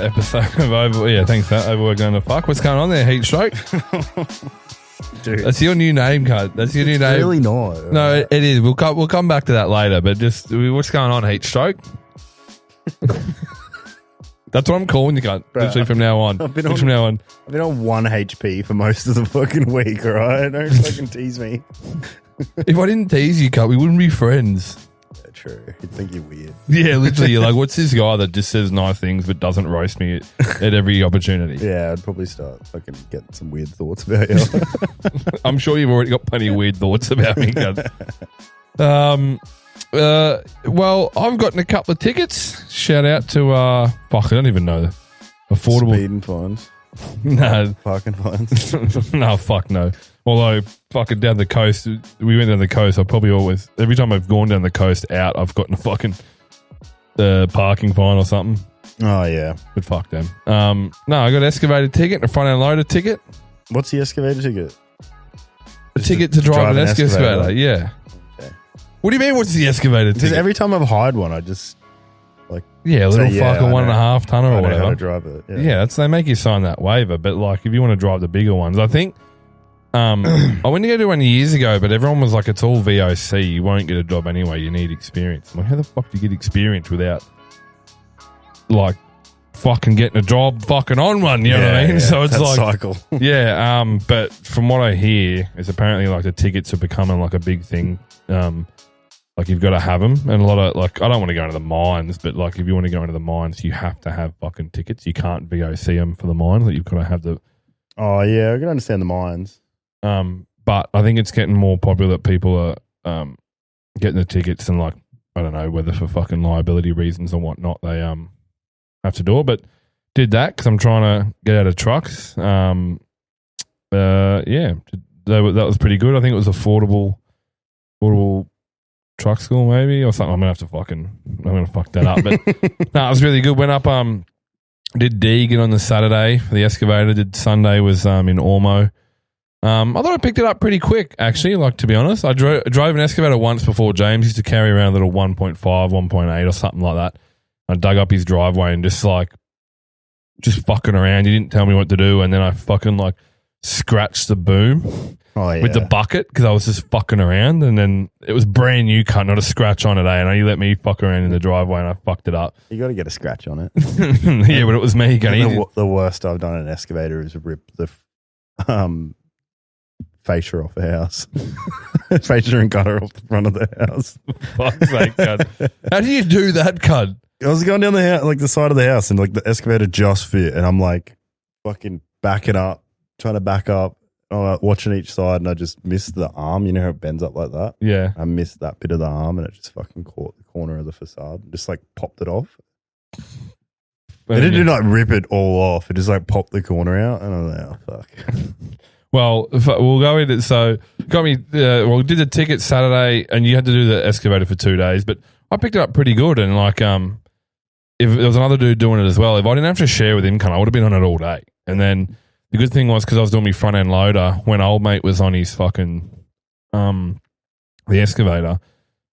another episode of Over. Yeah, thanks for that. Overwork Going to Fuck. What's going on there, Heat Stroke? Dude, that's your new name, cunt. That's your new name. Really not. No, it is. We'll come back to that later. But just what's going on, Heat Stroke? That's what I'm calling you, cunt. Bro, literally from now on. I've been on 1 HP for most of the fucking week. All right, don't fucking tease me. If I didn't tease you, cunt, we wouldn't be friends. Yeah, true. You'd think you're weird. Yeah, literally. You're like, what's this guy that just says nice things but doesn't roast me at every opportunity? Yeah, I'd probably start fucking getting some weird thoughts about you. I'm sure you've already got plenty of weird thoughts about me, cunt. Well, I've gotten a couple of tickets. Shout out to fuck, I don't even know. Affordable Speeding fines. No. Parking fines. No, fuck no. Although fucking down the coast, we went down the coast. I probably always every time I've gone down the coast out, I've gotten a fucking parking fine or something. Oh yeah, but fuck them. No, I got an excavator ticket and a front end loader ticket. What's the excavator ticket? A ticket to drive an excavator. Yeah. Okay. What do you mean? What's the excavator ticket? Because every time I've hired one, I just like a little fucking 1.5 tonner or whatever. How to drive it. Yeah, they make you sign that waiver. But like, if you want to drive the bigger ones, I think. I went to go do one years ago, but everyone was like, it's all VOC. You won't get a job anyway. You need experience. I'm like, how the fuck do you get experience without like fucking getting a job fucking on one? You know what I mean? So it's like cycle. Yeah. But from what I hear, is apparently like the tickets are becoming like a big thing. Like you've got to have them, and a lot of like I don't want to go into the mines, but like if you want to go into the mines, you have to have fucking tickets. You can't VOC them for the mines. Like you've got to have the. Oh yeah, I can understand the mines. But I think it's getting more popular that people are getting the tickets and like I don't know whether for fucking liability reasons or whatnot they have to do it. But did that because I'm trying to get out of trucks. Yeah, that was pretty good. I think it was affordable truck school maybe or something. I'm gonna fuck that up. But no, it was really good. Went up did Deegan on the Saturday for the excavator. Did Sunday was in Ormo. I thought I picked it up pretty quick, actually, like, to be honest. I drove an excavator once before. James used to carry around a little 1.5, 1.8 or something like that. I dug up his driveway and just fucking around. He didn't tell me what to do, and then I fucking, like, scratched the boom with the bucket because I was just fucking around, and then it was brand new cut, not a scratch on it, and he let me fuck around in the driveway, and I fucked it up. You got to get a scratch on it. Yeah, but it was me. The worst I've done in an excavator is rip the fascia off the house. Fascia and gutter off the front of the house. Fuck's sake, cud. How do you do that, cud? I was going down the house, like the side of the house, and like the excavator just fit, and I'm like fucking backing up, trying to back up, watching each side, and I just missed the arm. You know how it bends up like that? Yeah. I missed that bit of the arm, and it just fucking caught the corner of the facade, and just like popped it off. It didn't like rip it all off. It just like popped the corner out, and I was like, oh fuck. Well, we'll go into it. So, got me. We did the ticket Saturday, and you had to do the excavator for 2 days. But I picked it up pretty good, and like, if there was another dude doing it as well, if I didn't have to share with him, I would have been on it all day. And then the good thing was because I was doing my front end loader when old mate was on his fucking the excavator,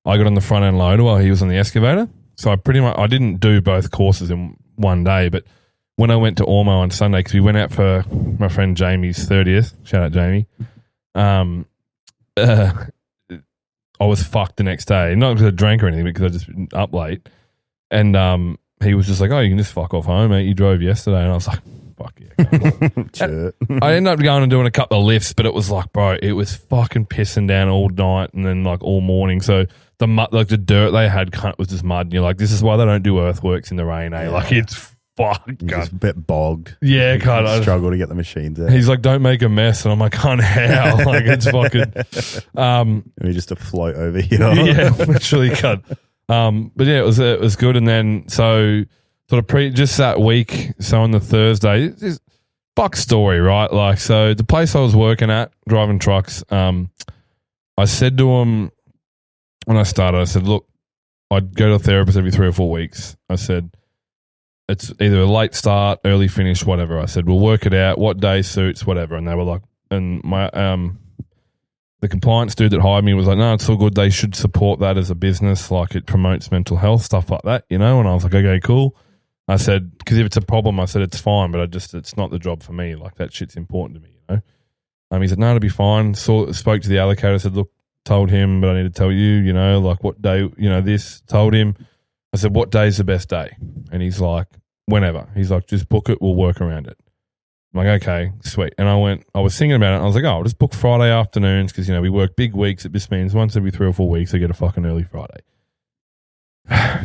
I got on the front end loader while he was on the excavator. So I didn't do both courses in one day, but. When I went to Ormo on Sunday, because we went out for my friend Jamie's 30th, shout out Jamie, I was fucked the next day. Not because I drank or anything, but because I just been up late. And he was just like, oh, you can just fuck off home, mate. You drove yesterday. And I was like, fuck yeah. I ended up going and doing a couple of lifts, but it was like, bro, it was fucking pissing down all night and then like all morning. So the mud, like the dirt they had was just mud. And you're like, this is why they don't do earthworks in the rain, eh? Yeah. Like it's fuck, just a bit bogged. Yeah, kind of struggle to get the machines out. He's like, don't make a mess, and I'm like, can't how? Like it's fucking. Maybe just to float over here. Yeah, literally cut. But yeah, it was good, and then so sort of just that week. So on the Thursday, this fuck story, right? Like, so the place I was working at, driving trucks. I said to him when I started, I said, look, I'd go to a therapist every 3 or 4 weeks. I said. It's either a late start, early finish, whatever. I said, we'll work it out. What day suits, whatever. And they were like, and my the compliance dude that hired me was like, no, it's all good. They should support that as a business. Like it promotes mental health, stuff like that, you know? And I was like, okay, cool. I said, because if it's a problem, I said, it's fine, but it's not the job for me. Like, that shit's important to me, you know? He said, no, it'll be fine. Spoke to the allocator, said, look, told him, but I need to tell you, you know, like what day, you know, this, told him. I said, what day's the best day? And he's like, whenever. He's like, just book it, we'll work around it. I'm like, okay, sweet. And I was thinking about it, and I was like, oh, I'll just book Friday afternoons because, you know, we work big weeks. It just means once every 3 or 4 weeks I get a fucking early Friday.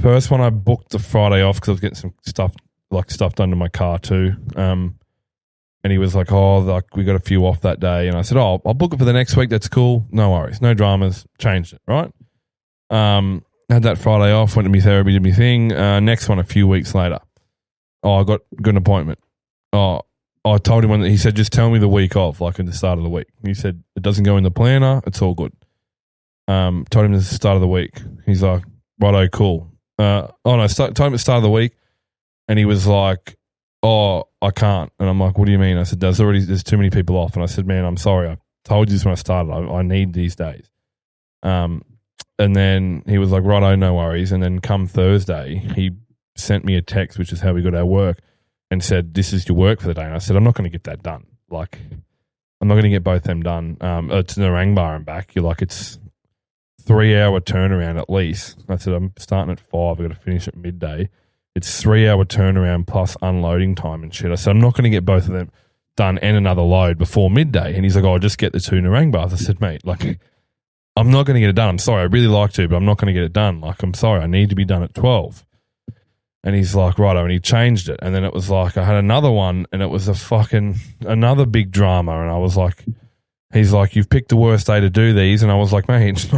First one, I booked the Friday off because I was getting some stuff done to my car too. And he was like, oh, like we got a few off that day. And I said, oh, I'll book it for the next week. That's cool. No worries. No dramas. Changed it, right? Had that Friday off, went to my therapy, did my thing. Next one, a few weeks later. Oh, I got an appointment. Oh, I told him, he said, just tell me the week of, like at the start of the week. He said, it doesn't go in the planner. It's all good. Told him at the start of the week. He's like, righto, cool. Told him at the start of the week, and he was like, oh, I can't. And I'm like, what do you mean? I said, there's too many people off. And I said, man, I'm sorry. I told you this when I started. I need these days. And then he was like, righto, no worries. And then come Thursday, he sent me a text, which is how we got our work, and said, this is your work for the day. And I said, I'm not going to get that done. Like, I'm not going to get both them done. It's Narangba and back. You're like, it's 3-hour turnaround at least. I said, I'm starting at 5. I've got to finish at midday. It's 3-hour turnaround plus unloading time and shit. I said, I'm not going to get both of them done and another load before midday. And he's like, oh, I'll just get the 2 Narangbars. I said, mate, like, I'm not going to get it done. I'm sorry. I really like to, but I'm not going to get it done. Like, I'm sorry. I need to be done at 12. And he's like, righto. And he changed it. And then it was like, I had another one and it was another big drama. And I was like, he's like, you've picked the worst day to do these. And I was like, mate,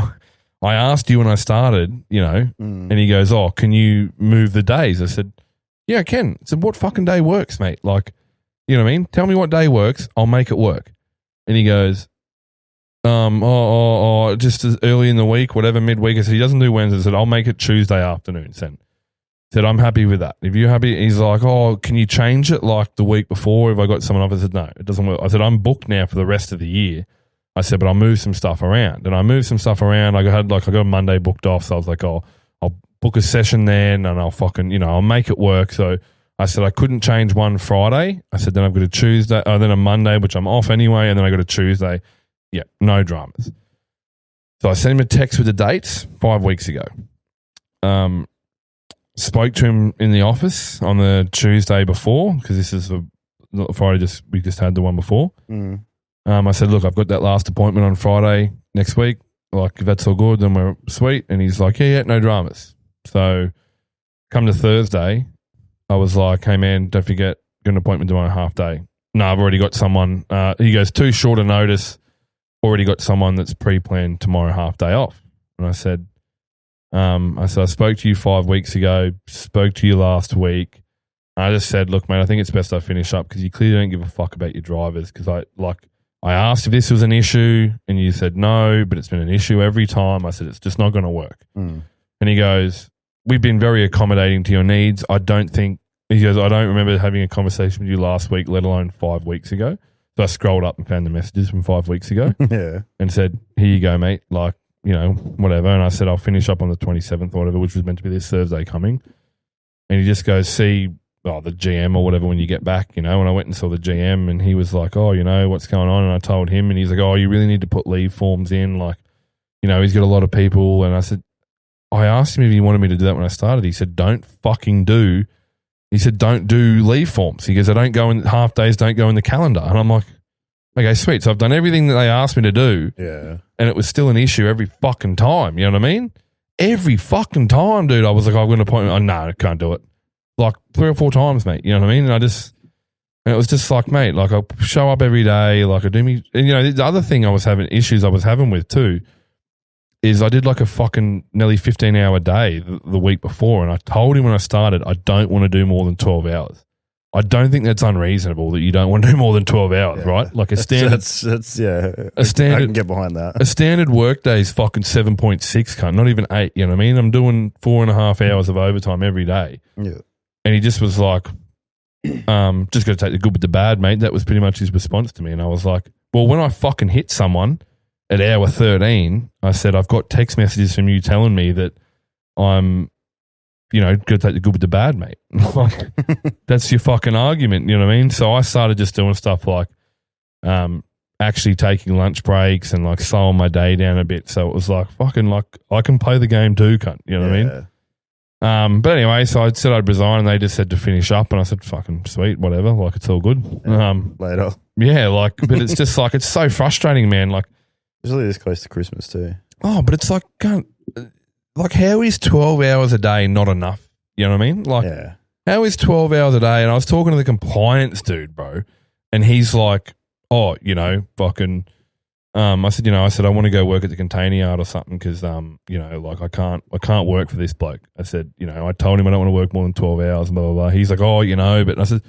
I asked you when I started, you know, and he goes, oh, can you move the days? I said, yeah, I can. I said, what fucking day works, mate? Like, you know what I mean? Tell me what day works. I'll make it work. And he goes, just as early in the week, whatever, midweek. I said, he doesn't do Wednesday. I said, I'll make it Tuesday afternoon. Said, I'm happy with that. If you're happy, he's like, oh, can you change it like the week before if I got someone off? I said, no, it doesn't work. I said, I'm booked now for the rest of the year. I said, but I'll move some stuff around. And I moved some stuff around. I got a Monday booked off. So I was like, oh, I'll book a session then and I'll fucking, you know, I'll make it work. So I said, I couldn't change one Friday. I said, then I've got a Tuesday, then a Monday, which I'm off anyway. And then I got a Tuesday. Yeah, no dramas. So I sent him a text with the dates 5 weeks ago. Spoke to him in the office on the Tuesday before, because this is the Friday we just had the one before. I said, look, I've got that last appointment on Friday next week. Like, if that's all good, then we're sweet. And he's like, yeah, no dramas. So come to Thursday, I was like, hey, man, don't forget, got an appointment tomorrow, half day. No, I've already got someone. He goes, too short a notice. Already got someone that's pre-planned tomorrow, half day off. And I said, I spoke to you 5 weeks ago, spoke to you last week. I just said, look, mate, I think it's best I finish up because you clearly don't give a fuck about your drivers. Because I asked if this was an issue and you said no, but it's been an issue every time. I said, it's just not going to work. And he goes, we've been very accommodating to your needs. I don't remember having a conversation with you last week, let alone 5 weeks ago. So I scrolled up and found the messages from 5 weeks ago and said, here you go, mate. Like, you know, whatever. And I said, I'll finish up on the 27th or whatever, which was meant to be this Thursday coming. And he just goes, see, the GM or whatever when you get back, you know. And I went and saw the GM and he was like, oh, you know, what's going on? And I told him and he's like, oh, you really need to put leave forms in. Like, you know, he's got a lot of people. And I said, I asked him if he wanted me to do that when I started. He said, don't do leave forms. He goes, half days don't go in the calendar. And I'm like, okay, sweet. So I've done everything that they asked me to do. Yeah. And it was still an issue every fucking time. You know what I mean? Every fucking time, dude. I was like, I've got an appointment. Oh, no, I can't do it. Like 3 or 4 times, mate. You know what I mean? And it was just like, mate, like I show up every day. Like I do me. And, you know, the other thing I was having with too is I did like a fucking nearly 15-hour day the week before. And I told him when I started, I don't want to do more than 12 hours. I don't think that's unreasonable that you don't want to do more than 12 hours, right? Like a standard. I can get behind that. A standard work day is fucking 7.6, cunt, not even 8. You know what I mean? I'm doing 4.5 hours of overtime every day. Yeah. And he just was like, just got to take the good with the bad, mate. That was pretty much his response to me. And I was like, well, when I fucking hit someone at hour 13, I said, I've got text messages from you telling me that I'm you know, got to take the good with the bad, mate. Like, that's your fucking argument, you know what I mean? So I started just doing stuff like actually taking lunch breaks and like slowing my day down a bit. So it was like fucking like I can play the game too, cunt. You know what I mean? But anyway, so I said I'd resign and they just said to finish up and I said, fucking sweet, whatever. Like it's all good. Later. Yeah, like, but it's just like, it's so frustrating, man. Like, especially this close to Christmas too. Oh, but it's like, like how is 12 hours a day not enough? You know what I mean? Like, how is 12 hours a day? And I was talking to the compliance dude, bro, and he's like, oh, you know, fucking, I said, I want to go work at the container yard or something because, you know, like I can't work for this bloke. I said, you know, I told him I don't want to work more than 12 hours and blah, blah, blah. He's like, oh, you know, but I said,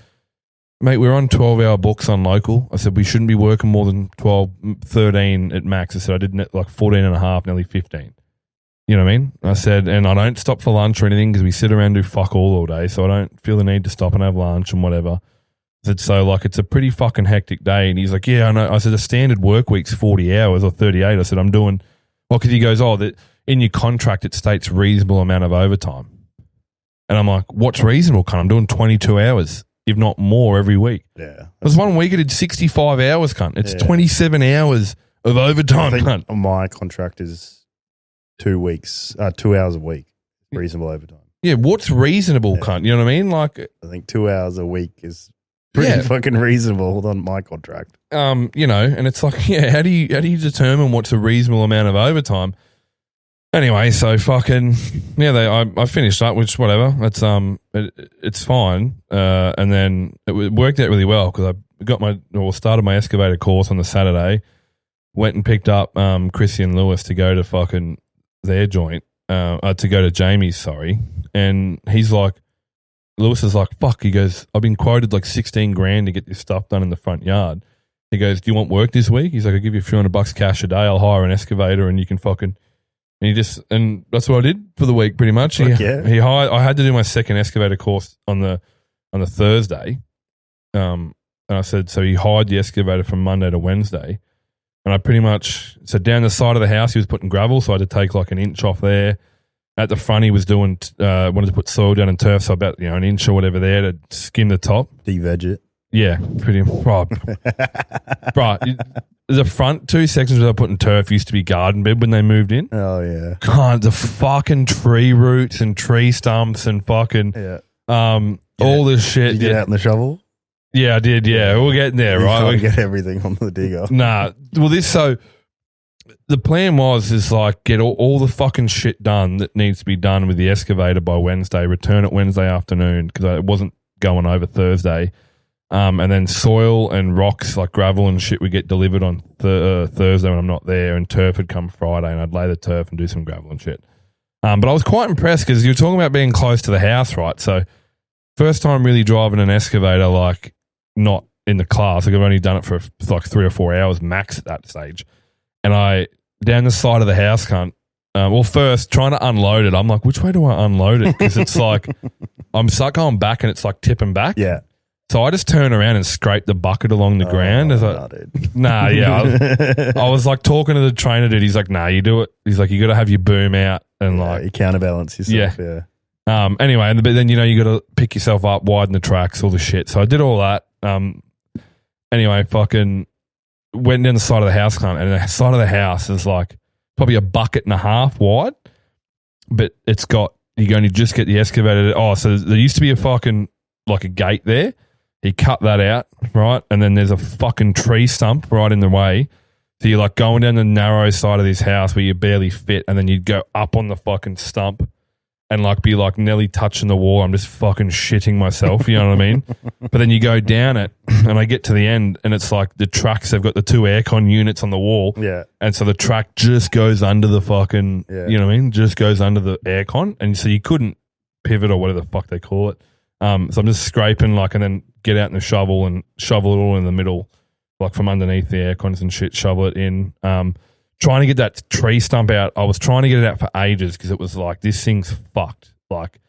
mate, we're on 12-hour books on local. I said, we shouldn't be working more than 12, 13 at max. I said, I did like 14 and a half, nearly 15. You know what I mean? I said, and I don't stop for lunch or anything because we sit around and do fuck all day. So I don't feel the need to stop and have lunch and whatever. I said, so like it's a pretty fucking hectic day. And he's like, yeah, I know. I said, the standard work week's 40 hours or 38. I said, I'm doing, well, because he goes, oh, that in your contract it states reasonable amount of overtime. And I'm like, what's reasonable? Cunt? I'm doing 22 hours, if not more, every week. Yeah. There's one week I did 65 hours, cunt. It's 27 hours of overtime, cunt. My contract is 2 weeks, 2 hours a week, reasonable overtime. Yeah, what's reasonable, cunt? You know what I mean? Like, I think 2 hours a week is pretty fucking reasonable on my contract. You know, and it's like, yeah, how do you determine what's a reasonable amount of overtime? Anyway, so fucking I finished up, which whatever. It's fine. And then it worked out really well because I started my excavator course on the Saturday. Went and picked up Chrissy and Lewis to go to fucking their joint. To go to Jamie's, sorry. And he's like, Lewis is like, fuck. He goes, I've been quoted like 16 grand to get this stuff done in the front yard. He goes, do you want work this week? He's like, I'll give you $300 cash a day. I'll hire an excavator and you can fucking. And that's what I did for the week pretty much. He hired. I had to do my second excavator course on the Thursday. And I said, so he hired the excavator from Monday to Wednesday. And I pretty much, so down the side of the house, he was putting gravel. So I had to take like an inch off there. At the front, he was doing, wanted to put soil down and turf. So about, an inch or whatever there to skim the top. De-veg it. Yeah, pretty right. Right. The front two sections where they're putting turf used to be garden bed when they moved in. Oh, yeah. God, the fucking tree roots and tree stumps and fucking all this shit. Did you get out in the shovel? Yeah, I did, yeah. We're getting there, right? Trying to get everything on the digger. Nah. Well, the plan is like get all the fucking shit done that needs to be done with the excavator by Wednesday, return it Wednesday afternoon because it wasn't going over Thursday. And then soil and rocks like gravel and shit would get delivered on Thursday when I'm not there, and turf would come Friday and I'd lay the turf and do some gravel and shit. But I was quite impressed because you're talking about being close to the house, right? So first time really driving an excavator, like not in the class. Like I've only done it for like 3 or 4 hours max at that stage. And I, down the side of the house, cunt, first trying to unload it. I'm like, which way do I unload it? Because it's like, I'm stuck going back and it's like tipping back. Yeah. So I just turn around and scrape the bucket along the ground. I was like talking to the trainer dude. He's like, nah, you do it. He's like, you got to have your boom out and you counterbalance yourself. Yeah. Anyway, but then, you got to pick yourself up, widen the tracks, all the shit. So I did all that. Anyway, fucking went down the side of the house, and the side of the house is like probably a bucket and a half wide, but it's got, you can only just get the excavator. Oh, so there used to be a fucking, like a gate there. He cut that out, right? And then there's a fucking tree stump right in the way. So you're like going down the narrow side of this house where you barely fit, and then you'd go up on the fucking stump and like be like nearly touching the wall. I'm just fucking shitting myself, you know what I mean? But then you go down it and I get to the end and it's like the tracks have got the 2 aircon units on the wall. Yeah. And so the track just goes under the fucking, you know what I mean? Just goes under the aircon. And so you couldn't pivot or whatever the fuck they call it. So I'm just scraping and then get out in the shovel and shovel it all in the middle, like from underneath the aircons and shit, shovel it in. Trying to get that tree stump out. I was trying to get it out for ages because it was like, this thing's fucked. Like,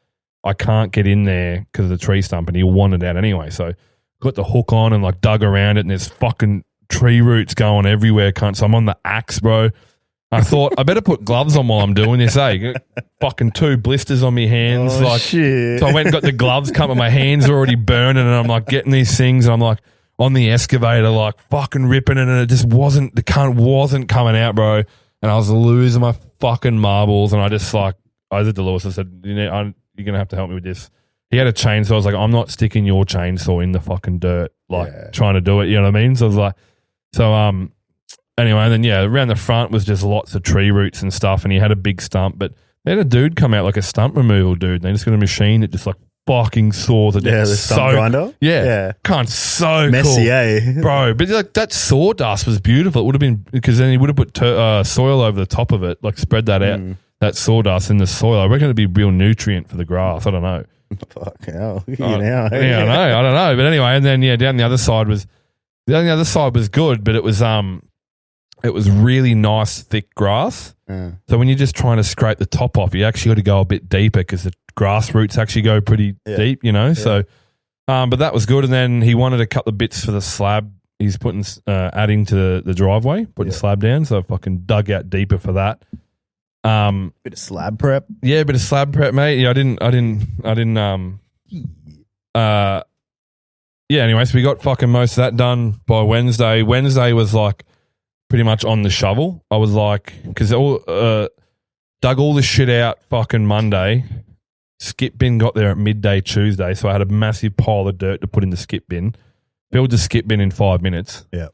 I can't get in there because of the tree stump, and he wanted it out anyway. So got the hook on and like dug around it, and there's fucking tree roots going everywhere, cunt. So I'm on the axe, bro. I thought I better put gloves on while I'm doing this. Fucking 2 blisters on my hands. Shit. So I went and got the gloves cut, but my hands are already burning, and I'm like getting these things, and I'm like on the excavator, like fucking ripping it, and it just wasn't. The cunt wasn't coming out, bro. And I was losing my fucking marbles, and I just like I said to Lewis, I said, you're gonna have to help me with this. He had a chainsaw. I was like, I'm not sticking your chainsaw in the fucking dirt, trying to do it. You know what I mean? So I was like, anyway, and then around the front was just lots of tree roots and stuff, and he had a big stump, but they had a dude come out, like a stump removal dude, and they just got a machine that just like fucking saws it. Yeah, the stump grinder? Yeah. Can't so messy, cool. eh? Bro, but like that sawdust was beautiful. It would have been, because then he would have put soil over the top of it, like spread that out, that sawdust in the soil. I reckon it'd be real nutrient for the grass. I don't know. Fuck hell. I don't know. But anyway, and then down the other side was good, but it was really nice thick grass. So when you're just trying to scrape the top off, you actually got to go a bit deeper because the grass roots actually go pretty deep, you know. So, but that was good. And then he wanted to cut the bits for the slab. He's putting adding to the driveway, putting slab down. So I fucking dug out deeper for that. Bit of slab prep. Yeah, bit of slab prep, mate. Yeah, I didn't. Anyway, so we got fucking most of that done by Wednesday. Wednesday was like pretty much on the shovel. I was like, because dug all this shit out fucking Monday. Skip bin got there at midday Tuesday, so I had a massive pile of dirt to put in the skip bin. Filled the skip bin in 5 minutes. Yeah.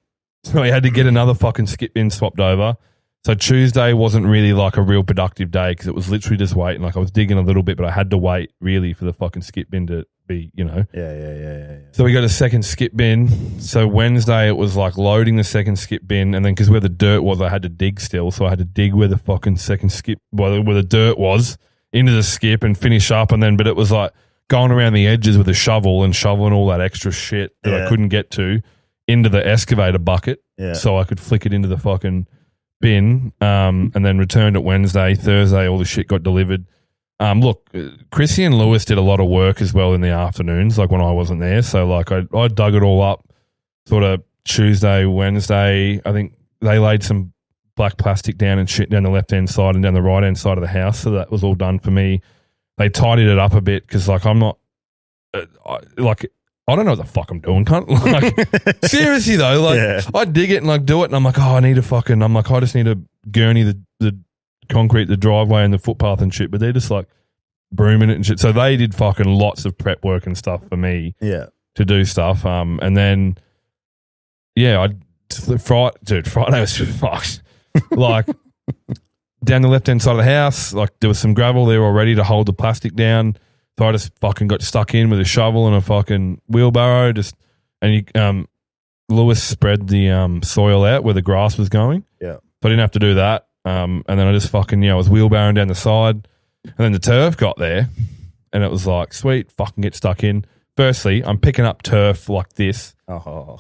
So I had to get another fucking skip bin swapped over. So Tuesday wasn't really like a real productive day because it was literally just waiting. Like I was digging a little bit, but I had to wait really for the fucking skip bin to be, you know. Yeah. So we got a second skip bin. So Wednesday it was like loading the second skip bin, and then because where the dirt was, I had to dig still. So I had to dig where the fucking second skip, where the dirt was, into the skip and finish up. And then, but it was like going around the edges with a shovel and shoveling all that extra shit that I couldn't get to into the excavator bucket. Yeah. So I could flick it into the fucking bin, and then returned it Wednesday. Thursday, all the shit got delivered. Look, Chrissy and Lewis did a lot of work as well in the afternoons, like when I wasn't there. So like I dug it all up sort of Tuesday, Wednesday. I think they laid some black plastic down and shit down the left-hand side and down the right-hand side of the house. So that was all done for me. They tidied it up a bit because like I'm not I don't know what the fuck I'm doing, cunt. Like, seriously though, like I dig it and like do it, and I'm like, I just need to gurney the concrete, the driveway and the footpath and shit. But they're just like brooming it and shit. So they did fucking lots of prep work and stuff for me, to do stuff. And then Friday was fucked. Like down the left hand side of the house, like there was some gravel there already to hold the plastic down. So I just fucking got stuck in with a shovel and a fucking wheelbarrow. Lewis spread the soil out where the grass was going. Yeah. So I didn't have to do that. And then I just fucking, I was wheelbarrowing down the side. And then the turf got there and it was like, sweet, fucking get stuck in. Firstly, I'm picking up turf like this. Oh.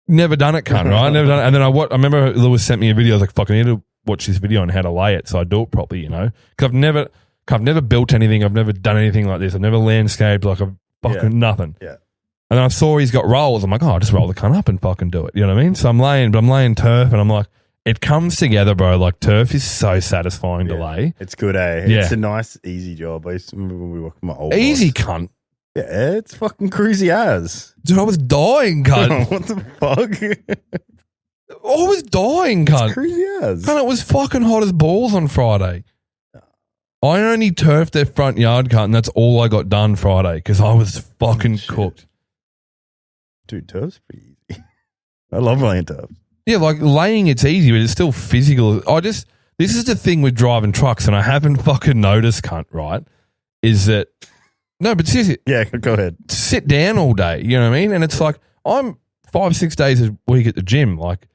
Never done it, cunt, right? Never done it. And then I remember Lewis sent me a video. I was like, fucking need to watch this video on how to lay it so I do it properly, you know? Because I've never built anything. I've never done anything like this. I've never landscaped like a fucking nothing. Yeah. And then I saw he's got rolls. I'm like, I'll just roll the cunt up and fucking do it. You know what I mean? So I'm laying turf and I'm like, it comes together, bro. Like turf is so satisfying to lay. It's good, eh? Yeah. It's a nice, easy job. I used to remember when we worked with my old Easy boss. cunt. Yeah, it's fucking cruisy as. Dude, I was dying, cunt. What the fuck? I was dying, cunt. It's crazy as. Cunt, it was fucking hot as balls on Friday. I only turfed their front yard, cunt, and that's all I got done Friday because I was fucking cooked. Dude, turf's pretty easy. I love laying turf. Yeah, like laying it's easy, but it's still physical. This is the thing with driving trucks, and I haven't fucking noticed, cunt, right? Is that, no, but seriously. Yeah, go ahead. Sit down all day, you know what I mean? And it's like, I'm 5-6 days a week at the gym. Like,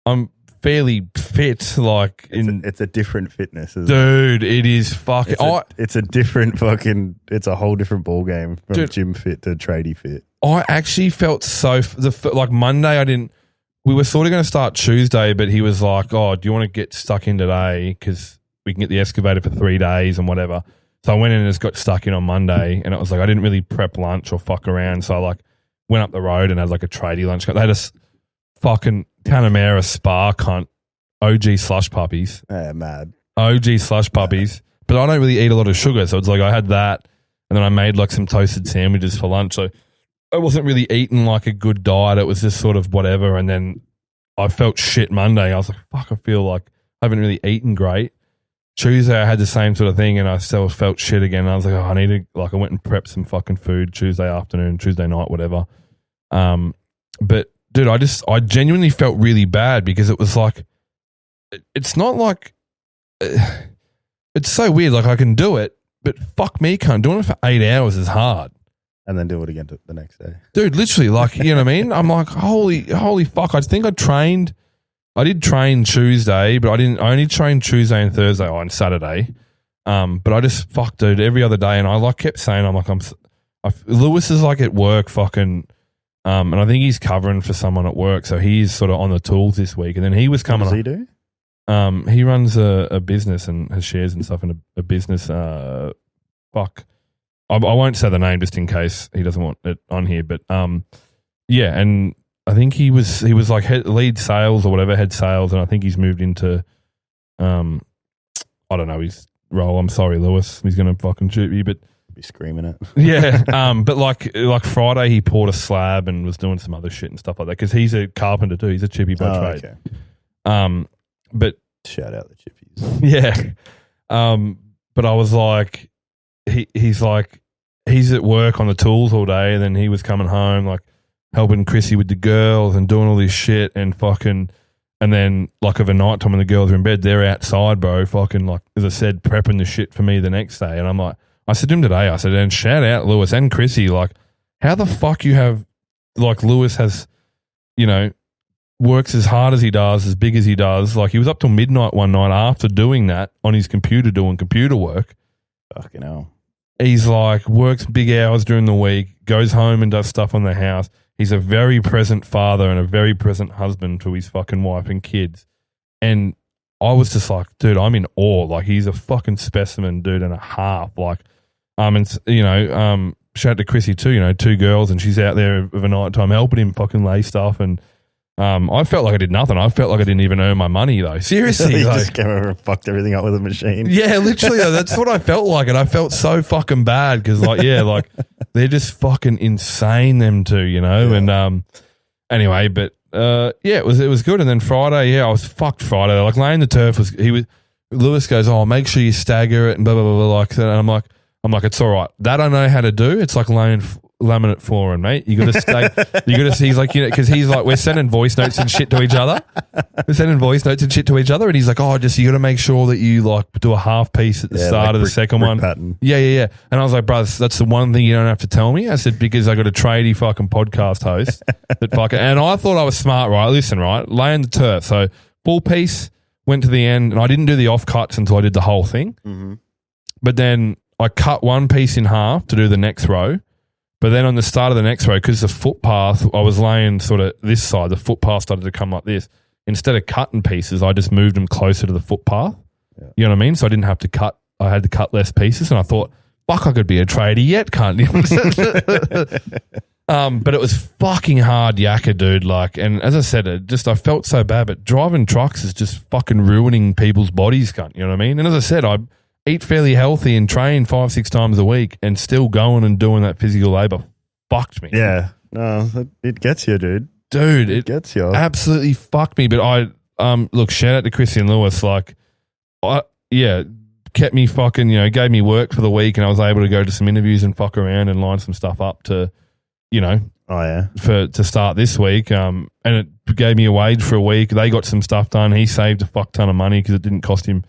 I'm fairly fit, like it's a different fitness, isn't dude, it is fucking it's a different fucking, it's a whole different ball game from dude, gym fit to tradie fit. I actually felt so like Monday we were sort of going to start Tuesday, but he was like, oh, do you want to get stuck in today because we can get the excavator for 3 days and whatever. So I went in and just got stuck in on Monday, and it was like I didn't really prep lunch or fuck around, so I like went up the road and had like a tradie lunch. They had a fucking Panamera Spa cunt OG slush puppies. Yeah, mad. OG slush puppies. But I don't really eat a lot of sugar. So it's like I had that and then I made like some toasted sandwiches for lunch. So I wasn't really eating like a good diet. It was just sort of whatever. And then I felt shit Monday. I was like, fuck, I feel like I haven't really eaten great. Tuesday I had the same sort of thing and I still felt shit again. And I was like, oh, I need to, like, I went and prepped some fucking food Tuesday afternoon, Tuesday night, whatever. But dude, I genuinely felt really bad because it was like, it's not like, it's so weird. Like I can do it, but fuck me, cunt. Doing it for 8 hours is hard. And then do it again the next day. Dude, literally, like, you know what I mean? I'm like, holy fuck. I think I did train Tuesday, but I only trained Tuesday and Thursday on Saturday. But I just, fuck, dude, every other day. And I like kept saying, I'm like, Lewis is like at work fucking, and I think he's covering for someone at work. So he's sort of on the tools this week. And then he was coming. What does he do? He runs a business and has shares and stuff in a business. Fuck. I won't say the name just in case he doesn't want it on here, but yeah, and I think he was like lead sales or whatever, head sales, and I think he's moved into I don't know his role. I'm sorry, Lewis. He's gonna fucking shoot you, but be screaming it. Yeah. But like Friday, he poured a slab and was doing some other shit and stuff like that because he's a carpenter too. He's a chippy by trade. Okay. But shout out the chippies. Yeah. But I was like, he's at work on the tools all day, and then he was coming home like helping Chrissy with the girls and doing all this shit and fucking, and then like over night time when the girls are in bed, they're outside, bro, fucking like, as I said, prepping the shit for me the next day. And I'm like, I said to him today, I said, and shout out Lewis and Chrissy, like, how the fuck you have, like, Lewis has, you know, works as hard as he does, as big as he does. Like, he was up till midnight one night after doing that on his computer doing computer work. Fucking hell. He's like, works big hours during the week, goes home and does stuff on the house. He's a very present father and a very present husband to his fucking wife and kids. And I was just like, dude, I'm in awe. Like, he's a fucking specimen, dude, and a half. Like, and you know, shout out to Chrissy too, you know, 2 girls, and she's out there of a night time helping him fucking lay stuff. And I felt like I did nothing. I felt like I didn't even earn my money though. Seriously. You like, just came over and fucked everything up with a machine. Yeah, literally. That's what I felt like. And I felt so fucking bad because, like, yeah, like they're just fucking insane, them two, you know? Yeah. And anyway, but yeah, it was good. And then Friday, yeah, I was fucked Friday. Like laying the turf Lewis goes, oh, make sure you stagger it and blah, blah, blah, blah, like that. And I'm like, it's all right. That I know how to do. It's like laying laminate flooring, mate. You got to stay. You got to. He's like, you know, because he's like, we're sending voice notes and shit to each other. And he's like, oh, just you got to make sure that you like do a half piece at the start like of the second one. Pattern. Yeah. And I was like, brother, that's the one thing you don't have to tell me. I said because I got a tradie fucking podcast host that fucking. And I thought I was smart, right? Listen, right, laying the turf. So full piece went to the end, and I didn't do the off cuts until I did the whole thing. Mm-hmm. But then I cut one piece in half to do the next row. But then on the start of the next row, because the footpath, I was laying sort of this side, the footpath started to come like this. Instead of cutting pieces, I just moved them closer to the footpath. Yeah. You know what I mean? So I didn't have to cut. I had to cut less pieces. And I thought, fuck, I could be a tradie yet, can't you? But it was fucking hard, Yakka, dude. Like, and as I said, I felt so bad. But driving trucks is just fucking ruining people's bodies, cunt. You know what I mean? And as I said, I eat fairly healthy and train 5-6 times a week, and still going and doing that physical labor fucked me. Yeah, no, it gets you, dude. Dude, it gets you. Absolutely fucked me. But I look, shout out to Chrissy and Lewis. Like, kept me fucking, you know, gave me work for the week, and I was able to go to some interviews and fuck around and line some stuff up to, you know, to start this week. And it gave me a wage for a week. They got some stuff done. He saved a fuck ton of money because it didn't cost him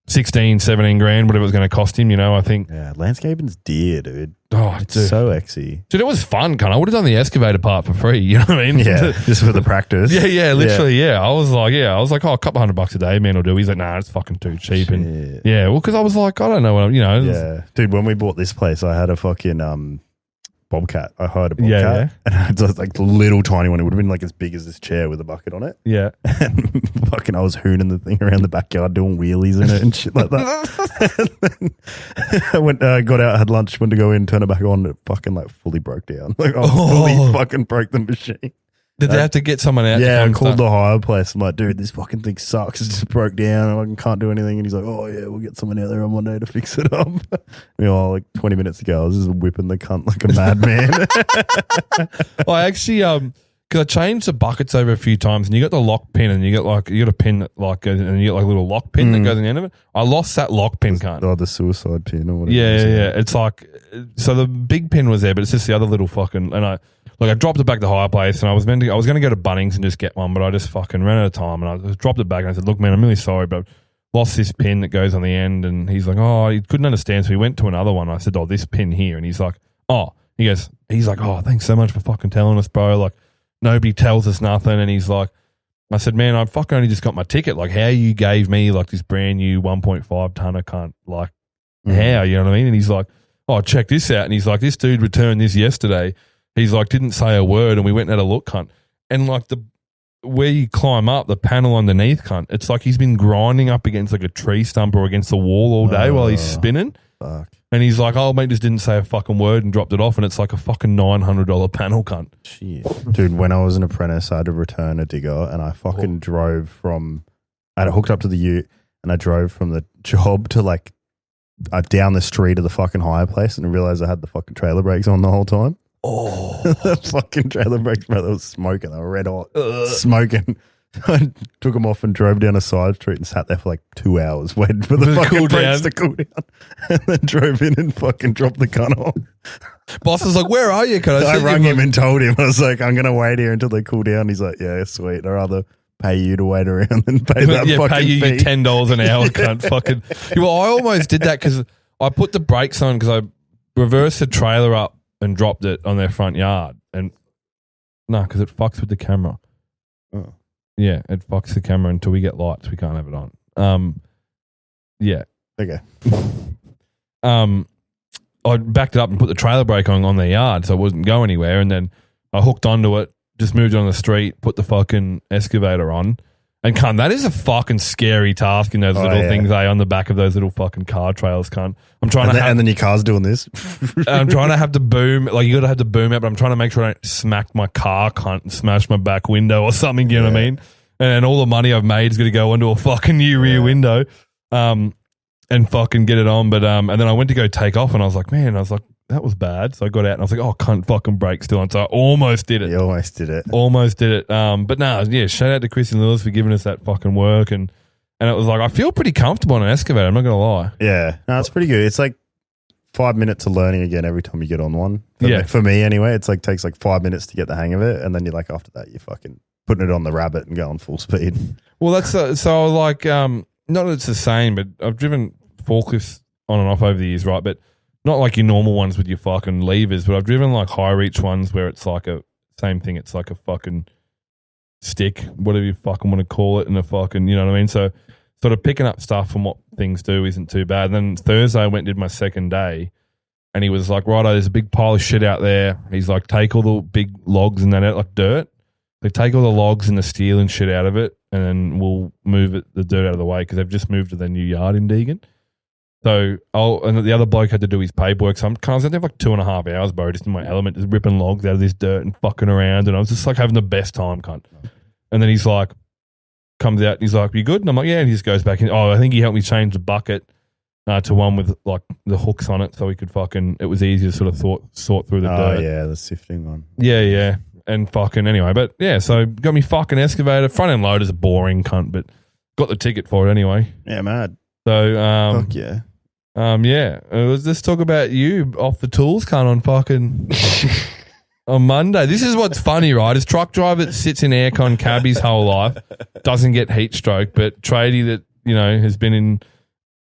16, 17 grand, whatever it was going to cost him, you know, I think. Yeah, landscaping's dear, dude. Oh, it's so exy. Dude, it was fun, cunt. I would have done the excavator part for free, you know what I mean? Yeah, just for the practice. Yeah, literally, yeah. I was like, oh, a couple $100 a day, man, will do. He's like, nah, it's fucking too cheap. Shit. And yeah, well, because I was like, I don't know what I'm, you know. Yeah. Dude, when we bought this place, I had a fucking bobcat. I hired a bobcat. And it was like the little tiny one. It would have been like as big as this chair with a bucket on it. Yeah. And fucking I was hooning the thing around the backyard doing wheelies in it and shit like that. And then I went, got out, had lunch, went to go in, turn it back on. It fucking like fully broke down. Like I fully fucking broke the machine. Did they have to get someone out? Yeah, I called the hire place. I'm like, dude, this fucking thing sucks. It just broke down. I can't do anything. And he's like, oh, yeah, we'll get someone out there on Monday to fix it up. Like 20 minutes ago, I was just whipping the cunt like a madman. I actually, because I changed the buckets over a few times, and you got the lock pin, and you got a pin that and you got like a little lock pin that goes in the end of it. I lost that lock pin, cunt. Oh, the suicide pin or whatever. Yeah. It's like, so the big pin was there, but it's just the other little fucking, and I dropped it back to the hire place, and I was going to go to Bunnings and just get one, but I just fucking ran out of time, and I just dropped it back, and I said, look, man, I'm really sorry, but I lost this pin that goes on the end. And he's like, oh, he couldn't understand, so he went to another one. I said, oh, this pin here. And he's like, oh, he's like, oh, thanks so much for fucking telling us, bro. Like, nobody tells us nothing. And he's like, I said, man, I fucking only just got my ticket. Like, how you gave me like this brand new 1.5 tonner cunt, like, how, you know what I mean? And he's like, oh, check this out. And he's like, this dude returned this yesterday. He's like, didn't say a word, and we went and had a look, cunt. And like where you climb up, the panel underneath, cunt, it's like he's been grinding up against like a tree stump or against the wall all day while he's spinning. Fuck. And he's like, oh, mate, just didn't say a fucking word and dropped it off, and it's like a fucking $900 panel, cunt. Shit. Dude, when I was an apprentice, I had to return a digger, and I fucking drove from, I had it hooked up to the ute, and I drove from the job to like down the street of the fucking hire place, and I realized I had the fucking trailer brakes on the whole time. Oh, the fucking trailer brakes, bro, they was smoking. They were red hot, smoking. I took them off and drove down a side street and sat there for like 2 hours waiting for the fucking brakes to cool down, and then drove in and fucking dropped the gun off. Boss was like, where are you? I rang him and told him, I was like, I'm going to wait here until they cool down. He's like, yeah, sweet. I'd rather pay you to wait around than pay that fucking pay you fee. $10 an hour, cunt. Fucking. Well, I almost did that because I put the brakes on because I reversed the trailer up and dropped it on their front yard. And no, because it fucks with the camera. Oh. Yeah, it fucks the camera until we get lights. We can't have it on. Yeah. Okay. I backed it up and put the trailer brake on their yard so it wouldn't go anywhere. And then I hooked onto it, just moved it on the street, put the fucking excavator on. And cunt, that is a fucking scary task in those little things, on the back of those little fucking car trailers, cunt. And then your car's doing this. I'm trying to have the boom, like you got to have the boom out, but I'm trying to make sure I don't smack my car, cunt, and smash my back window or something, you know what I mean? And all the money I've made is going to go onto a fucking new rear window and fucking get it on. But and then I went to go take off, and I was like, that was bad. So I got out and I was like, oh, cunt, fucking brakes still on. So I almost did it. You almost did it. Almost did it. But no, yeah, shout out to Chris and Lewis for giving us that fucking work. And it was like, I feel pretty comfortable on an excavator. I'm not going to lie. Yeah. No, it's pretty good. It's like 5 minutes of learning again every time you get on one. For me anyway, it's like takes like 5 minutes to get the hang of it. And then you're like, after that, you're fucking putting it on the rabbit and going full speed. Well, that's so like, not that it's the same, but I've driven forklifts on and off over the years, right? But not like your normal ones with your fucking levers, but I've driven like high reach ones where it's like a same thing. It's like a fucking stick, whatever you fucking want to call it, and a fucking, you know what I mean? So sort of picking up stuff from what things do isn't too bad. And then Thursday I went and did my second day, and he was like, righto, there's a big pile of shit out there. He's like, take all the big logs and that out, like dirt. They take all the logs and the steel and shit out of it, and then we'll move the dirt out of the way because they've just moved to their new yard in Deegan. So, and the other bloke had to do his paperwork. So I was there for like 2.5 hours, bro, just in my element, just ripping logs out of this dirt and fucking around. And I was just like having the best time, cunt. And then he's like, comes out and he's like, you good? And I'm like, yeah. And he just goes back in. Oh, I think he helped me change the bucket to one with like the hooks on it so we could fucking, it was easier to sort of sort through the dirt. Oh, yeah, the sifting one. Yeah. And fucking anyway. But yeah, so got me fucking excavator. Front end loaders are boring, cunt, but got the ticket for it anyway. Yeah, mad. So, fuck yeah. Let's talk about you off the tools, cunt, on fucking on Monday. This is what's funny, right? Is truck driver that sits in aircon cab his whole life, doesn't get heat stroke, but tradie that, you know, has been in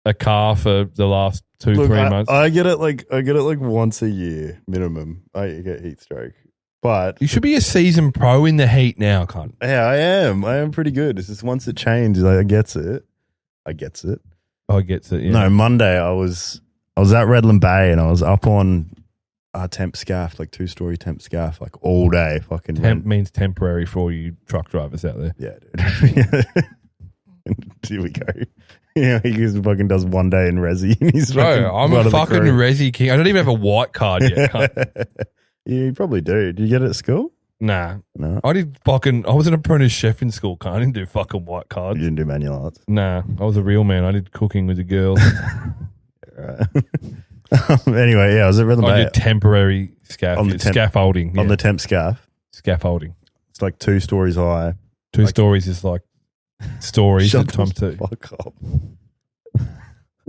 a car for the last 3 months. I get it like once a year minimum. I get heat stroke. But you should be a seasoned pro in the heat now, cunt. Yeah, I am. I am pretty good. It's just once it changes, I gets it. Oh, it gets it, yeah. No, Monday I was at Redland Bay and I was up on temp scaff, like 2-story temp scaff, like all day. Fucking temp means temporary for all you truck drivers out there. Yeah, dude. Here we go. Yeah, he just fucking does 1 day in Resi. And he's I'm a fucking Resi king. I don't even have a white card yet. Yeah, you probably do. Do you get it at school? Nah. No, I was an apprentice chef in school. I didn't do fucking white you cards. didn't do manual arts. Nah, I was a real man. I did cooking with the girls. Right. Anyway, yeah, I was at Rhythm I Bay did temporary scaffolding. on yeah. the temp scaff. Scaffolding. It's like 2 stories high. Two stories is like stories Shut at times the two. fuck up.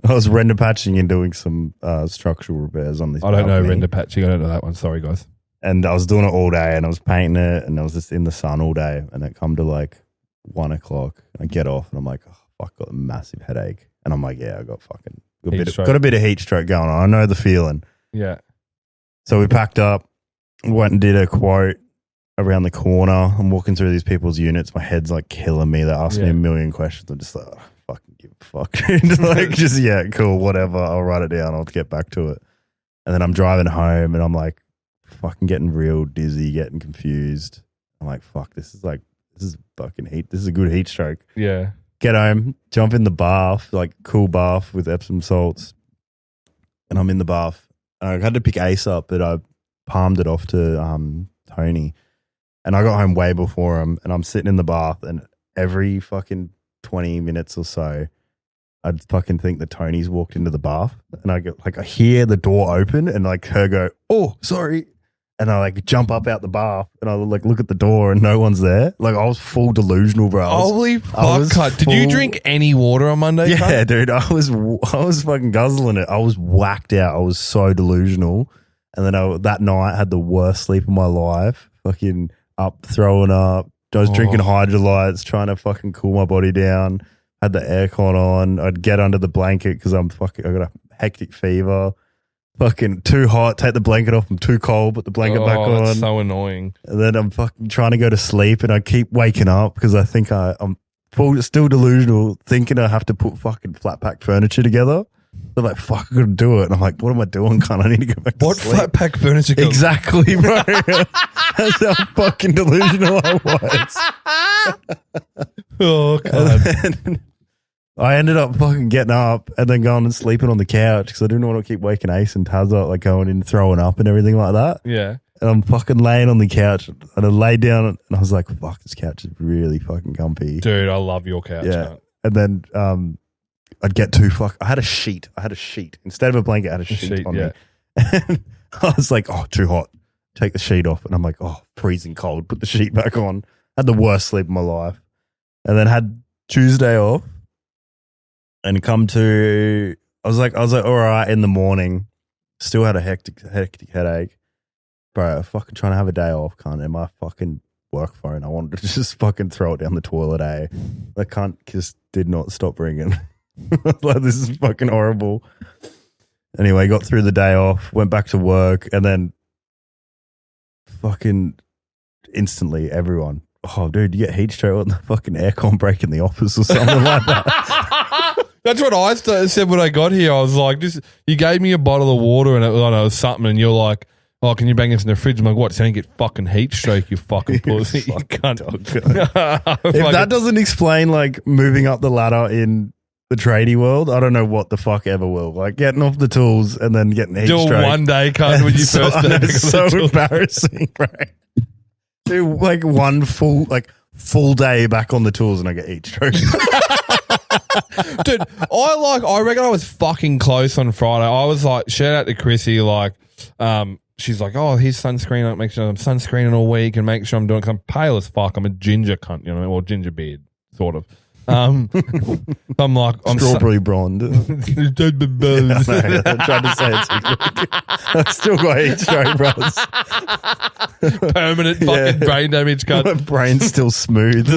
I was render patching and doing some structural repairs on this. I don't know balcony. render patching. I don't know that one. Sorry, guys. And I was doing it all day and I was painting it and I was just in the sun all day. And it come to like 1 o'clock. I get off and I'm like, oh, fuck, got a massive headache. And I'm like, yeah, I got a bit of heat stroke going on. I know the feeling. Yeah. So we packed up, went and did a quote around the corner. I'm walking through these people's units. My head's like killing me. They're asking me a million questions. I'm just like, oh, fucking give a fuck. Like, just, yeah, cool, whatever. I'll write it down. I'll get back to it. And then I'm driving home and I'm like, fucking getting real dizzy, getting confused. I'm like, fuck, this is fucking heat. This is a good heat stroke. Yeah. Get home, jump in the bath, like cool bath with Epsom salts. And I'm in the bath. I had to pick Ace up, but I palmed it off to Tony. And I got home way before him. And I'm sitting in the bath and every fucking 20 minutes or so, I'd fucking think that Tony's walked into the bath. And I get like, I hear the door open and like her go, oh, sorry. And I like jump up out the bath and I like look at the door and no one's there. Like I was full delusional, bro. Holy fuck, cunt. Did you drink any water on Monday? Yeah, cunt? dude. I was fucking guzzling it. I was whacked out. I was so delusional. And then that night had the worst sleep of my life. Fucking up, throwing up. I was drinking hydrolytes, trying to fucking cool my body down. Had the aircon on. I'd get under the blanket because I got a hectic fever. Fucking too hot, take the blanket off. I'm too cold, put the blanket back on. That's so annoying. And then I'm fucking trying to go to sleep and I keep waking up because I think I'm still delusional, thinking I have to put fucking flat pack furniture together. They're like, fuck, I gotta do it. And I'm like, what am I doing, cunt? I need to go back to sleep. What flat pack furniture? Exactly, bro. That's how fucking delusional I was. Oh, God. I ended up fucking getting up and then going and sleeping on the couch because I didn't want to keep waking Ace and Taz up, like going in, throwing up and everything like that. Yeah. And I'm fucking laying on the couch and I laid down and I was like, fuck, this couch is really fucking comfy. Dude, I love your couch. Yeah. Cunt. And then I'd get I had a sheet. Instead of a blanket, I had a sheet on me. And I was like, oh, too hot. Take the sheet off. And I'm like, oh, freezing cold. Put the sheet back on. Had the worst sleep of my life. And then had Tuesday off. And I was like, all right, in the morning, still had a hectic headache. Bro, I'm fucking trying to have a day off, cunt, and my fucking work phone, I wanted to just fucking throw it down the toilet, eh? The cunt just did not stop ringing. Like, this is fucking horrible. Anyway, got through the day off, went back to work, and then fucking instantly everyone, oh, dude, you get heat stroke on the fucking aircon break in the office or something like that. That's what I said when I got here. I was like, you gave me a bottle of water and it was something, and you're like, oh, can you bang this in the fridge? I'm like, what? So you get fucking heat stroke, you fucking pussy. You cunt. If that doesn't explain like moving up the ladder in the tradie world, I don't know what the fuck ever will. Like getting off the tools and then getting heat stroke. Do one day, cunt, when you first it's so embarrassing, right? Do like one full day back on the tools and I get heat stroke. Dude, I reckon I was fucking close on Friday. I was like, shout out to Chrissy, like, she's like, oh, here's sunscreen. I'll make sure I'm sunscreening all week and make sure I'm doing, because I'm pale as fuck. I'm a ginger cunt, you know, or ginger beard, sort of. I'm like, I'm strawberry blonde. Yeah, I tried to say it too quick. I've still got heat stroke, bros. Permanent fucking brain damage, cunt. My brain's still smooth.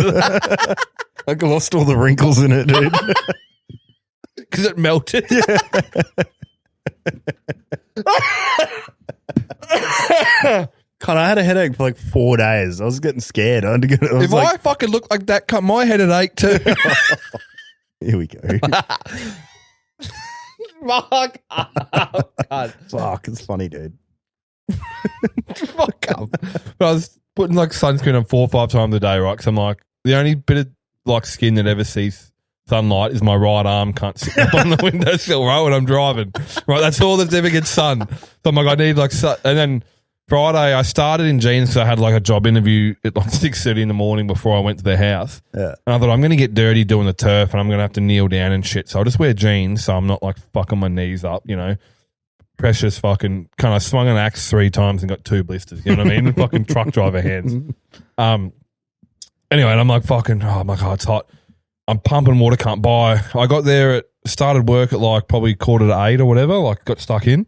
I lost all the wrinkles in it, dude. Because it melted. Yeah. God, I had a headache for like 4 days. I was getting scared. I fucking look like that, cut my head at 8 too. Here we go. Fuck. God. Fuck, it's funny, dude. Fuck up. But I was putting like sunscreen on 4 or 5 times a day, right? Because I'm like, the only bit of like skin that ever sees sunlight is my right arm, can't sit up on the windowsill, right, when I'm driving. Right, that's all that ever gets sun. So I'm like, I need like sun. And then Friday, I started in jeans because I had like a job interview at like 6:30 in the morning before I went to the house. Yeah. And I thought, I'm going to get dirty doing the turf and I'm going to have to kneel down and shit. So I'll just wear jeans so I'm not like fucking my knees up, you know. Precious fucking kind of swung an axe 3 times and got 2 blisters, you know what I mean? Fucking truck driver hands. Anyway, and I'm like fucking, oh my God, it's hot. I'm pumping water, can't buy. I got there started work at like probably 7:45 or whatever, like got stuck in.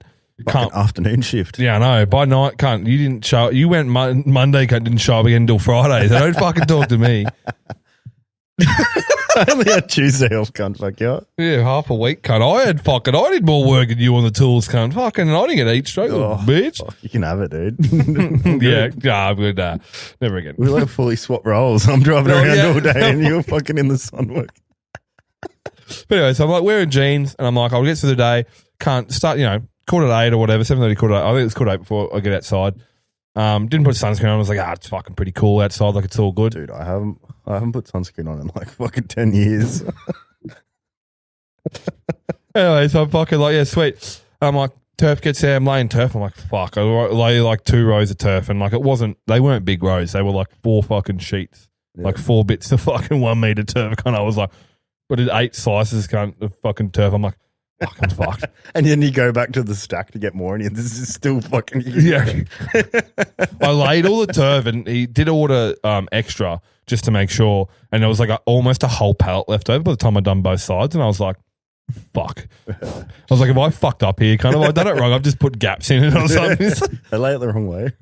Can't afternoon shift. Yeah, I know. By night, you didn't show. You went Monday, didn't show up again until Friday. So don't fucking talk to me. I only had Tuesday off, cunt. Fuck you. Yeah, half a week, cunt. I did more work than you on the tools, cunt. Fucking, I didn't get each stroke, bitch. Fuck, you can have it, dude. Yeah, I'm good. Never again. We like fully swap roles. I'm driving around all day and you're fucking in the sun work. But anyway, so I'm like wearing jeans and I'm like, I'll get through the day. Can't start, 8:15 or whatever, 7:30, 8:15. I think it's 8:15 before I get outside. Didn't put sunscreen on. I was like, it's fucking pretty cool outside. Like, it's all good. Dude, I haven't put sunscreen on in like fucking 10 years. Anyway, so I'm fucking like, yeah, sweet. I'm like, turf gets there. I'm laying turf. I'm like, fuck. I lay like 2 rows of turf and like they weren't big rows. They were like 4 fucking sheets, like 4 bits of fucking 1 meter turf. And I was like, but it 8 slices of fucking turf. I'm like, fuck, I'm fucked. And then you go back to the stack to get more, and this is still fucking. Yeah. I laid all the turf, and he did order extra just to make sure. And there was like almost a whole pallet left over by the time I'd done both sides, and I was like, fuck. I was like, have I fucked up here? Kind of, I've done it wrong. I've just put gaps in it or something. I lay it the wrong way.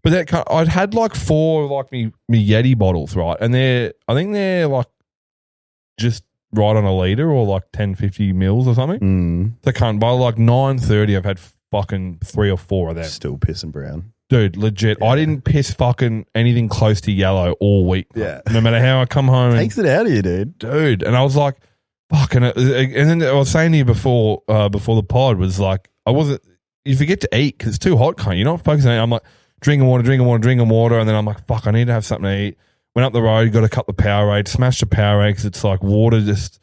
But I'd had like 4 like me Yeti bottles, right? And I think they're like just right on a litre or like 10-50 mils or something. They can't. By like 9:30, I've had fucking 3 or 4 of them. Still pissing brown. Dude, legit. I didn't piss fucking anything close to yellow all week. Yeah. No matter how I come home. Takes it out of you, dude. Dude. And I was like, fucking. And then I was saying to you before the pod was like, you forget to eat because it's too hot, can't you? You're not focusing on it. I'm like, drinking water. And then I'm like, fuck, I need to have something to eat. Went up the road, got to cut the Powerade, smashed the Powerade because it's like water just,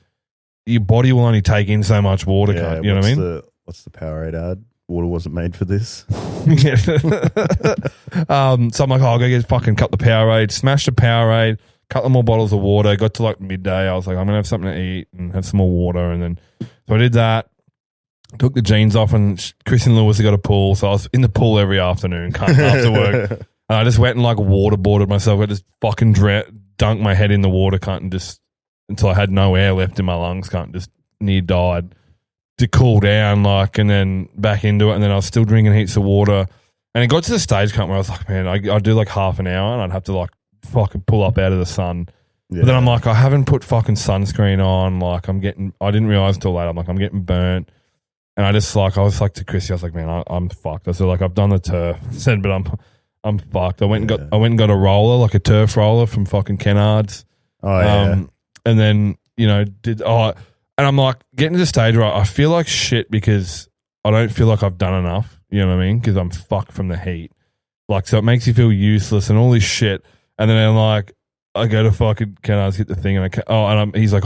your body will only take in so much water, Yeah, you know what I mean? What's the Powerade ad? Water wasn't made for this. So I'm like, I'll go get fucking cut the Powerade, smash the Powerade, cut them more bottles of water. Got to like midday. I was like, I'm going to have something to eat and have some more water. And then, so I did that. Took the jeans off and Chris and Lewis had got a pool. So I was in the pool every afternoon, after work. And I just went and like waterboarded myself. I just fucking dunked my head in the water, and just until I had no air left in my lungs, just near died to cool down, like, and then back into it. And then I was still drinking heaps of water. And it got to the stage, where I was like, man, I'd do like half an hour and I'd have to like fucking pull up out of the sun. Yeah. But then I'm like, I haven't put fucking sunscreen on. Like, I didn't realize until later. I'm like, I'm getting burnt. And I was like to Chrissy, I was like, man, I'm fucked. I said, like, I've done the turf. I said, but I'm fucked. I went and got a roller, like a turf roller from fucking Kennards. Oh, yeah. And then, and I'm like getting to the stage where I feel like shit because I don't feel like I've done enough. You know what I mean? Because I'm fucked from the heat. Like, so it makes you feel useless and all this shit. And then I'm like, I go to fucking Kennards, get the thing, and he's like,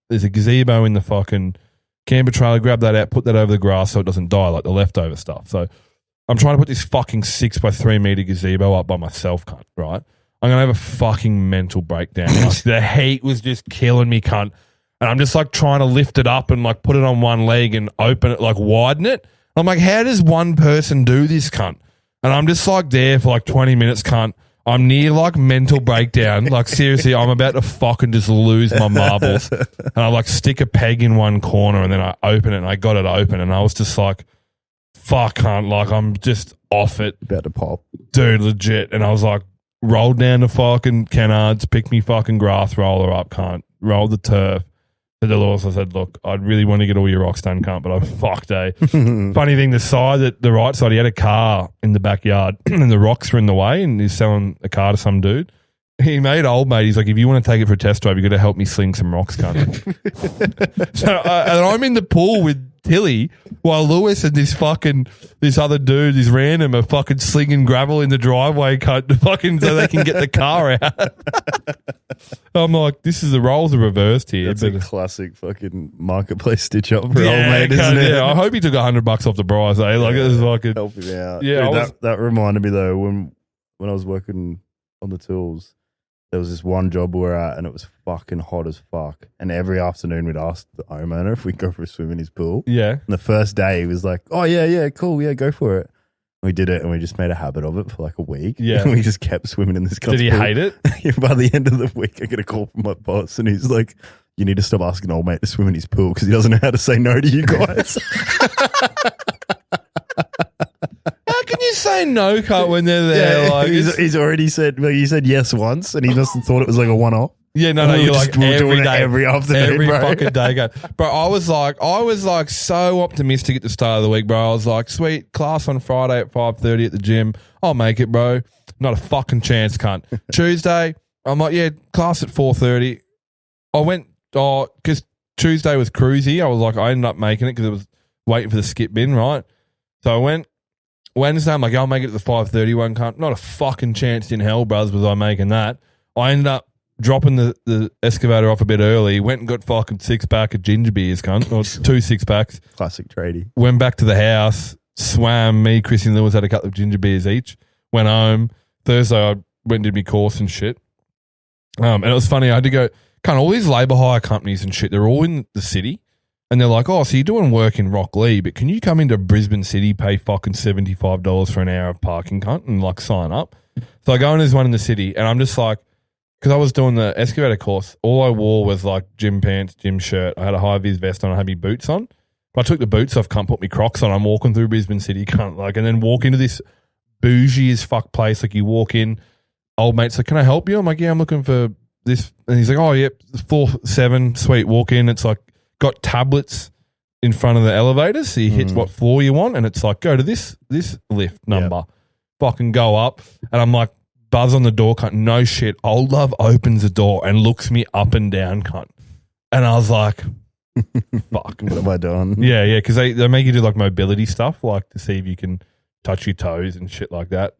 there's a gazebo in the fucking camper trailer. Grab that out, put that over the grass so it doesn't die, like the leftover stuff. So I'm trying to put this fucking 6 by 3 meter gazebo up by myself, right? I'm going to have a fucking mental breakdown. Like, the heat was just killing me, cunt. And I'm just like trying to lift it up and like put it on one leg and open it, like widen it. I'm like, how does one person do this, cunt? And I'm just like there for like 20 minutes, cunt. I'm near like mental breakdown. Like, seriously, I'm about to fucking just lose my marbles. And I like stick a peg in one corner and then I open it and I got it open and I was just like, fuck, cunt. Like, I'm just off it. About to pop. Dude, legit. And I was like, rolled down to fucking Kennards, picked me fucking grass roller up, cunt. Rolled the turf. To the Lewis, I said, look, I'd really want to get all your rocks done, cunt, but I'm fucked, eh? Funny thing, the right side, he had a car in the backyard and the rocks were in the way and he's selling a car to some dude. He made old mate. He's like, if you want to take it for a test drive, you got to help me sling some rocks, cunt. So and I'm in the pool with Tilly while Lewis and this other dude, this random, are fucking slinging gravel in the driveway cut fucking so they can get the car out. I'm like, the roles are reversed here. That's a classic fucking marketplace stitch up for old mate, cunt, isn't it? Yeah, I hope he took $100 off the price, eh? Like, it was fucking help him out. Yeah, Dude, that reminded me though when I was working on the tools. There was this one job we were at and it was fucking hot as fuck. And every afternoon we'd ask the homeowner if we'd go for a swim in his pool. Yeah. And the first day he was like, oh, yeah, cool. Yeah, go for it. We did it and we just made a habit of it for like a week. Yeah. And we just kept swimming in this cunt's Did he pool. hate it? By the end of the week, I get a call from my boss and he's like, you need to stop asking old mate to swim in his pool because he doesn't know how to say no to you guys. How can you say no, cut when they're there? Yeah, like, he's already said, well, you said yes once and he must have thought it was like a one-off. Yeah, no, you're like we're doing every it day, every afternoon, every bro. fucking day. Go. Bro, I was like so optimistic at the start of the week, bro. I was like, sweet, class on Friday at 5:30 at the gym. I'll make it, bro. Not a fucking chance, cunt. Tuesday, I'm like, yeah, class at 4:30. I went, because Tuesday was cruisy. I was like, I ended up making it because it was waiting for the skip bin, right? So I went. Wednesday, I'm like, I'll make it to the 5:30 one, cunt. Not a fucking chance in hell, brothers, was I making that. I ended up dropping the excavator off a bit early, went and got fucking 6-pack of ginger beers, cunt, or 2 6-packs. Classic tradie. Went back to the house, swam, me, Chris and Lewis had a couple of ginger beers each, went home. Thursday, I went and did my course and shit. And it was funny, I had to go, kind of all these labour hire companies and shit, they're all in the city. And they're like, oh, so you're doing work in Rocklea, but can you come into Brisbane City, pay fucking $75 for an hour of parking, cunt, and like sign up? So I go in, there's one in the city, and I'm just like, because I was doing the excavator course, all I wore was like gym pants, gym shirt. I had a high-vis vest on, I had my boots on. But I took the boots off, can't put my Crocs on. I'm walking through Brisbane City, can't like, and then walk into this bougie as fuck place. Like you walk in, old mate's like, can I help you? I'm like, yeah, I'm looking for this. And he's like, oh, yep, floor 7, sweet, walk in. It's like, got tablets in front of the elevators, so you hit what floor you want, and it's like, go to this lift number. Yep. Fucking go up. And I'm like, buzz on the door, cunt. No shit. Old love opens the door and looks me up and down, cunt. And I was like, fuck. What have I done? Yeah, because they make you do like mobility stuff, like to see if you can touch your toes and shit like that.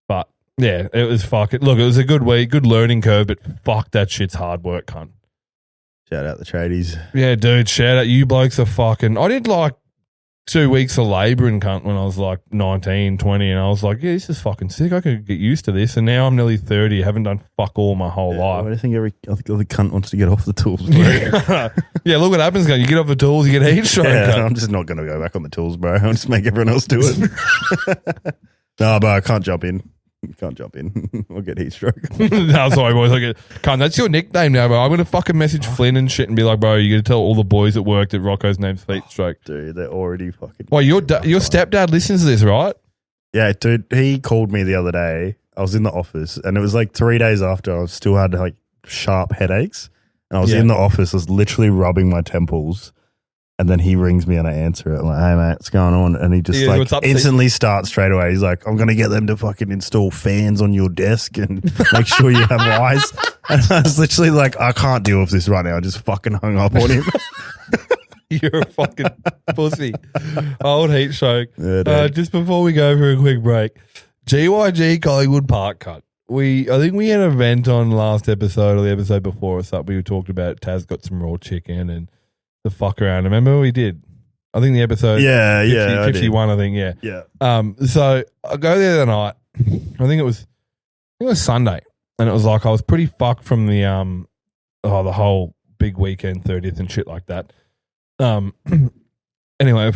But yeah, it was fucking, look, it was a good week, good learning curve, but fuck, that shit's hard work, cunt. Shout out the tradies. Yeah, dude, shout out. You blokes are fucking... I did like 2 weeks of labouring, cunt, when I was like 19, 20, and I was like, yeah, this is fucking sick. I could get used to this. And now I'm nearly 30. Haven't done fuck all my whole life. I think every cunt wants to get off the tools, bro. Yeah, look what happens, cunt. You get off the tools, you get heat stroke, cunt. I'm just not going to go back on the tools, bro. I'll just make everyone else do it. No, but I can't jump in. You can't jump in. I'll get heat stroke. No, sorry, boys. Cunt, that's your nickname now, bro. I'm going to fucking message Flynn and shit and be like, bro, you're going to tell all the boys at work that Rocco's name's heat stroke. Dude, they're already fucking... Well, your stepdad listens to this, right? Yeah, dude, he called me the other day. I was in the office and it was like 3 days after I still had like sharp headaches. And I was in the office. I was literally rubbing my temples. And then he rings me and I answer it. I'm like, hey, mate, what's going on? And he just like instantly starts straight away. He's like, I'm going to get them to fucking install fans on your desk and make sure you have eyes. And I was literally like, I can't deal with this right now. I just fucking hung up on him. You're a fucking pussy. Old heat stroke. Yeah, just before we go for a quick break, GYG Collingwood Park cut. I think we had an event on last episode or the episode before or something. We talked about Taz got some raw chicken and the fuck around. Remember we did? I think the episode 51, I think, yeah. Yeah. So I go there the night. I think it was Sunday. And it was like I was pretty fucked from the the whole big weekend 30th and shit like that. Anyway,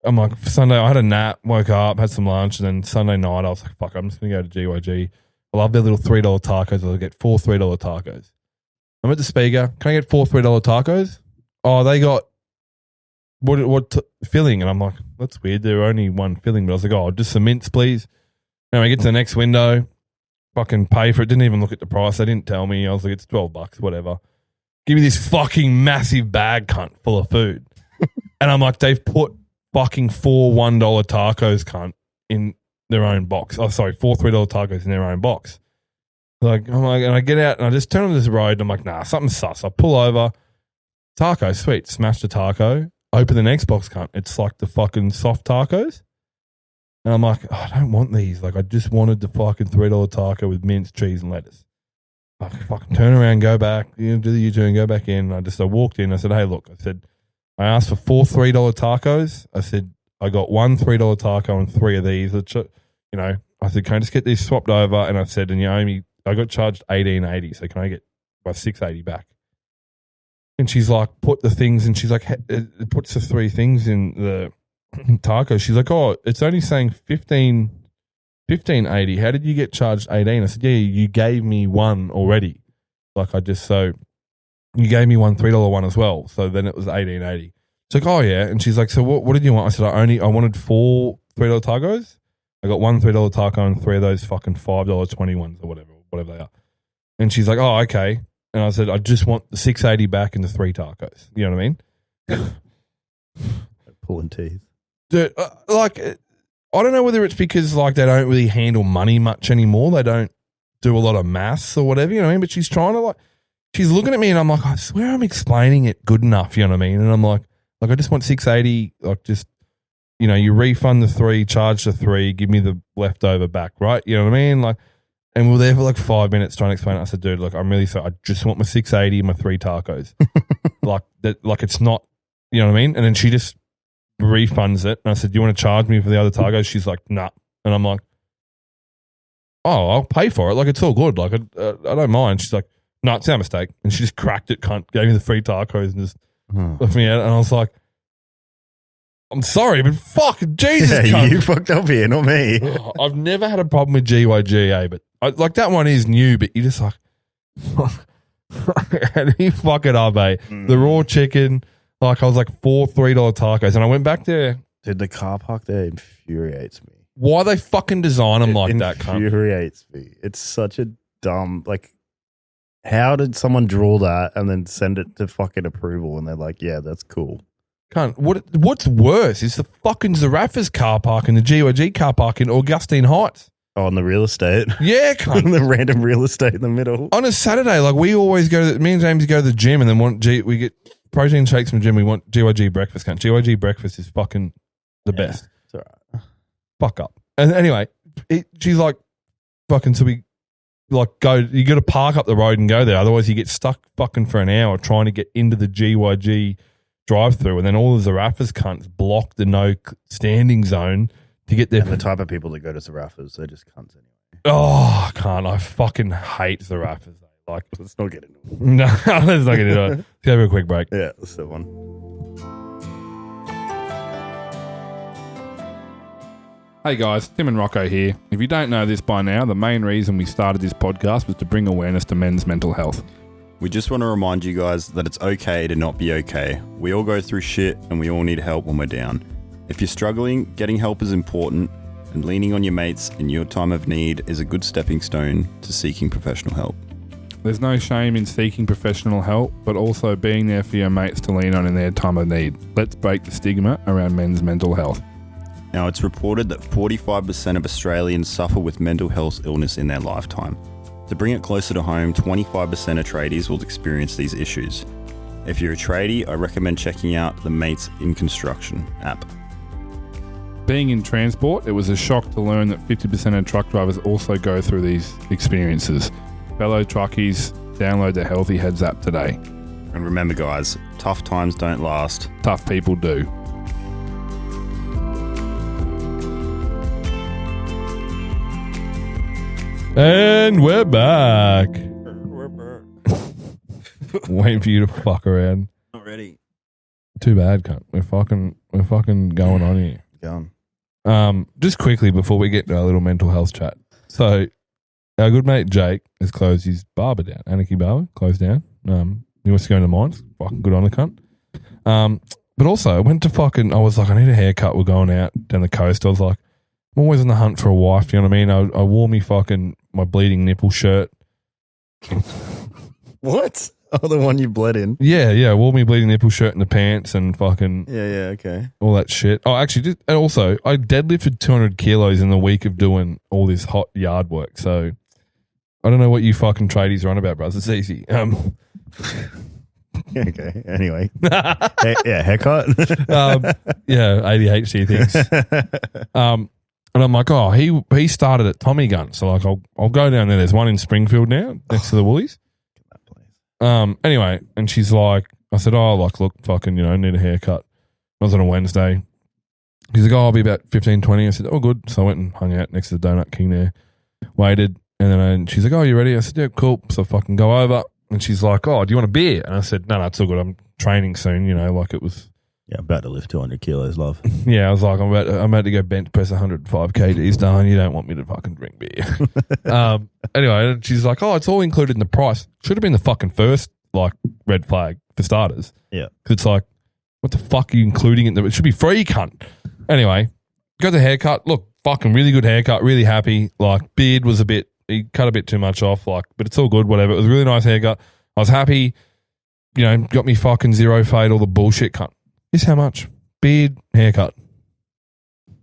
I'm like, Sunday, I had a nap, woke up, had some lunch, and then Sunday night I was like, fuck, I'm just going to go to GYG. I love their little $3 tacos. I'll get 4 $3 tacos. I'm at the speaker. Can I get 4 $3 tacos? Oh, they got what filling? And I'm like, that's weird. There were only one filling. But I was like, oh, just some mints, please. And I get to the next window, fucking pay for it. Didn't even look at the price. They didn't tell me. I was like, it's $12, whatever. Give me this fucking massive bag, cunt, full of food. And I'm like, they've put fucking 4 $1 tacos, cunt, in their own box. Oh, sorry, 4 $3 tacos in their own box. And I get out and I just turn on this road and I'm like, nah, something's sus. I pull over, taco, sweet, smash the taco. open the next box, cunt. It's like the fucking soft tacos. And I'm like, oh, I don't want these. Like, I just wanted the fucking $3 taco with mince, cheese, and lettuce. I fucking turn around, go back, do the U-turn, go back in. I walked in. I said, hey, look, I asked for 4 $3 tacos. I said, I got 1 $3 taco and 3 of these. I said, can I just get these swapped over? And I said, and you owe me, I got charged $18.80. So can I get my $6.80 back? And she's like, put the things, and she's like, it puts the 3 things in the taco. She's like, oh, it's only saying $15.80. How did you get charged $18? I said, yeah, you gave me one already. You gave me one $3 one as well. So then it was $18.80. She's like, oh yeah. And she's like, so what did you want? I said, I wanted 4 $3 tacos. I got 1 $3 taco and 3 of those fucking $5.20 ones or whatever they are. And she's like, oh, okay. And I said, I just want the $6.80 back and the 3 tacos. You know what I mean? Pulling teeth. Dude, I don't know whether it's because like they don't really handle money much anymore. They don't do a lot of maths or whatever, you know what I mean? But she's trying to she's looking at me and I'm like, I swear I'm explaining it good enough, you know what I mean? And I'm like I just want $6.80, like just, you refund the 3, charge the 3, give me the leftover back, right? You know what I mean? And we were there for like 5 minutes trying to explain it. I said, dude, look, I'm really sorry. I just want my $6.80 and my 3 tacos. It's not, you know what I mean? And then she just refunds it. And I said, do you want to charge me for the other tacos? She's like, nah. And I'm like, oh, I'll pay for it. Like, it's all good. Like, I don't mind. She's like, no, it's our mistake. And she just cracked it, cunt, gave me the 3 tacos and just left me out. And I was like, I'm sorry, but fuck, Jesus, cunt. You fucked up here, not me. I've never had a problem with GYGA, but that one is new, but you just like, how do you fuck it up, eh? The raw chicken, I was like 4 $3 tacos, and I went back there. Dude, the car park there infuriates me. Why they fucking design them like that, cunt? It infuriates me. It's such a dumb, how did someone draw that and then send it to fucking approval and they're like, yeah, that's cool. Cunt, what's worse is the fucking Zaraffa's car park and the GYG car park in Augustine Heights. Oh, on the real estate? Yeah, cunt. The random real estate in the middle. On a Saturday, we always me and James go to the gym and then we get protein shakes from the gym. We want GYG breakfast, cunt. GYG breakfast is fucking the best. It's all right. Fuck up. And anyway, she's like, fucking, so we go, you got to park up the road and go there. Otherwise you get stuck fucking for an hour trying to get into the GYG drive-through, and then all the Zaraffa's cunts block the no standing zone to get there. And the type of people that go to Zaraffa's, they're just cunts anyway. Oh, I fucking hate Zaraffa's. Let's not get into it. No, let's not get into it. Let's go for a quick break. Yeah, that's the one. Hey guys, Tim and Rocko here. If you don't know this by now, the main reason we started this podcast was to bring awareness to men's mental health. We just want to remind you guys that it's okay to not be okay. We all go through shit and we all need help when we're down. If you're struggling, getting help is important, and leaning on your mates in your time of need is a good stepping stone to seeking professional help. There's no shame in seeking professional help, but also being there for your mates to lean on in their time of need. Let's break the stigma around men's mental health. Now, it's reported that 45% of Australians suffer with mental health illness in their lifetime. To bring it closer to home, 25% of tradies will experience these issues. If you're a tradie, I recommend checking out the Mates in Construction app. Being in transport, it was a shock to learn that 50% of truck drivers also go through these experiences. Fellow truckies, download the Healthy Heads app today. And remember guys, tough times don't last. Tough people do. And we're back. We're back. Waiting for you to fuck around. Not ready. Too bad, cunt. We're fucking going on here. Going. Just quickly before we get to our little mental health chat. So, our good mate Jake has closed his barber down. Anarchy Barber closed down. He wants to go into mines. Fucking good on the cunt. But also, I went to I was like, I need a haircut. We're going out down the coast. I was like, I'm always on the hunt for a wife. You know what I mean? I wore my bleeding nipple shirt. What? Oh, the one you bled in? Yeah. I wore my bleeding nipple shirt and the pants and fucking okay. all that shit. Oh, actually, and also, I deadlifted 200 kilos in the week of doing all this hot yard work. So, I don't know what you fucking tradies are on about, bros. It's easy. Okay. Anyway. Haircut. ADHD things. And I'm like, oh, he started at Tommy Gun, so like I'll go down there. There's one in Springfield now, next to the Woolies. Anyway, and she's like, I said, oh, like, look, fucking, need a haircut. I was on a Wednesday. He's like, oh, I'll be about 15, 20. I said, oh, good. So I went and hung out next to the Donut King there, waited, and then she's like, oh, you ready? I said, yeah, cool. So I fucking go over, and she's like, oh, do you want a beer? And I said, no, it's all good. I'm training soon, like it was. Yeah, I'm about to lift 200 kilos, love. Yeah, I was like, I'm about to go bench press 105 kgs, darling. You don't want me to fucking drink beer. Anyway, and she's like, oh, it's all included in the price. Should have been the fucking first, like, red flag for starters. Yeah. Because it's like, what the fuck are you including in there? It should be free, cunt. Anyway, got the haircut. Look, fucking really good haircut. Really happy. Like, beard was he cut a bit too much off, like, but it's all good, whatever. It was a really nice haircut. I was happy. Got me fucking zero fade, all the bullshit, cunt. Guess how much? Beard, haircut.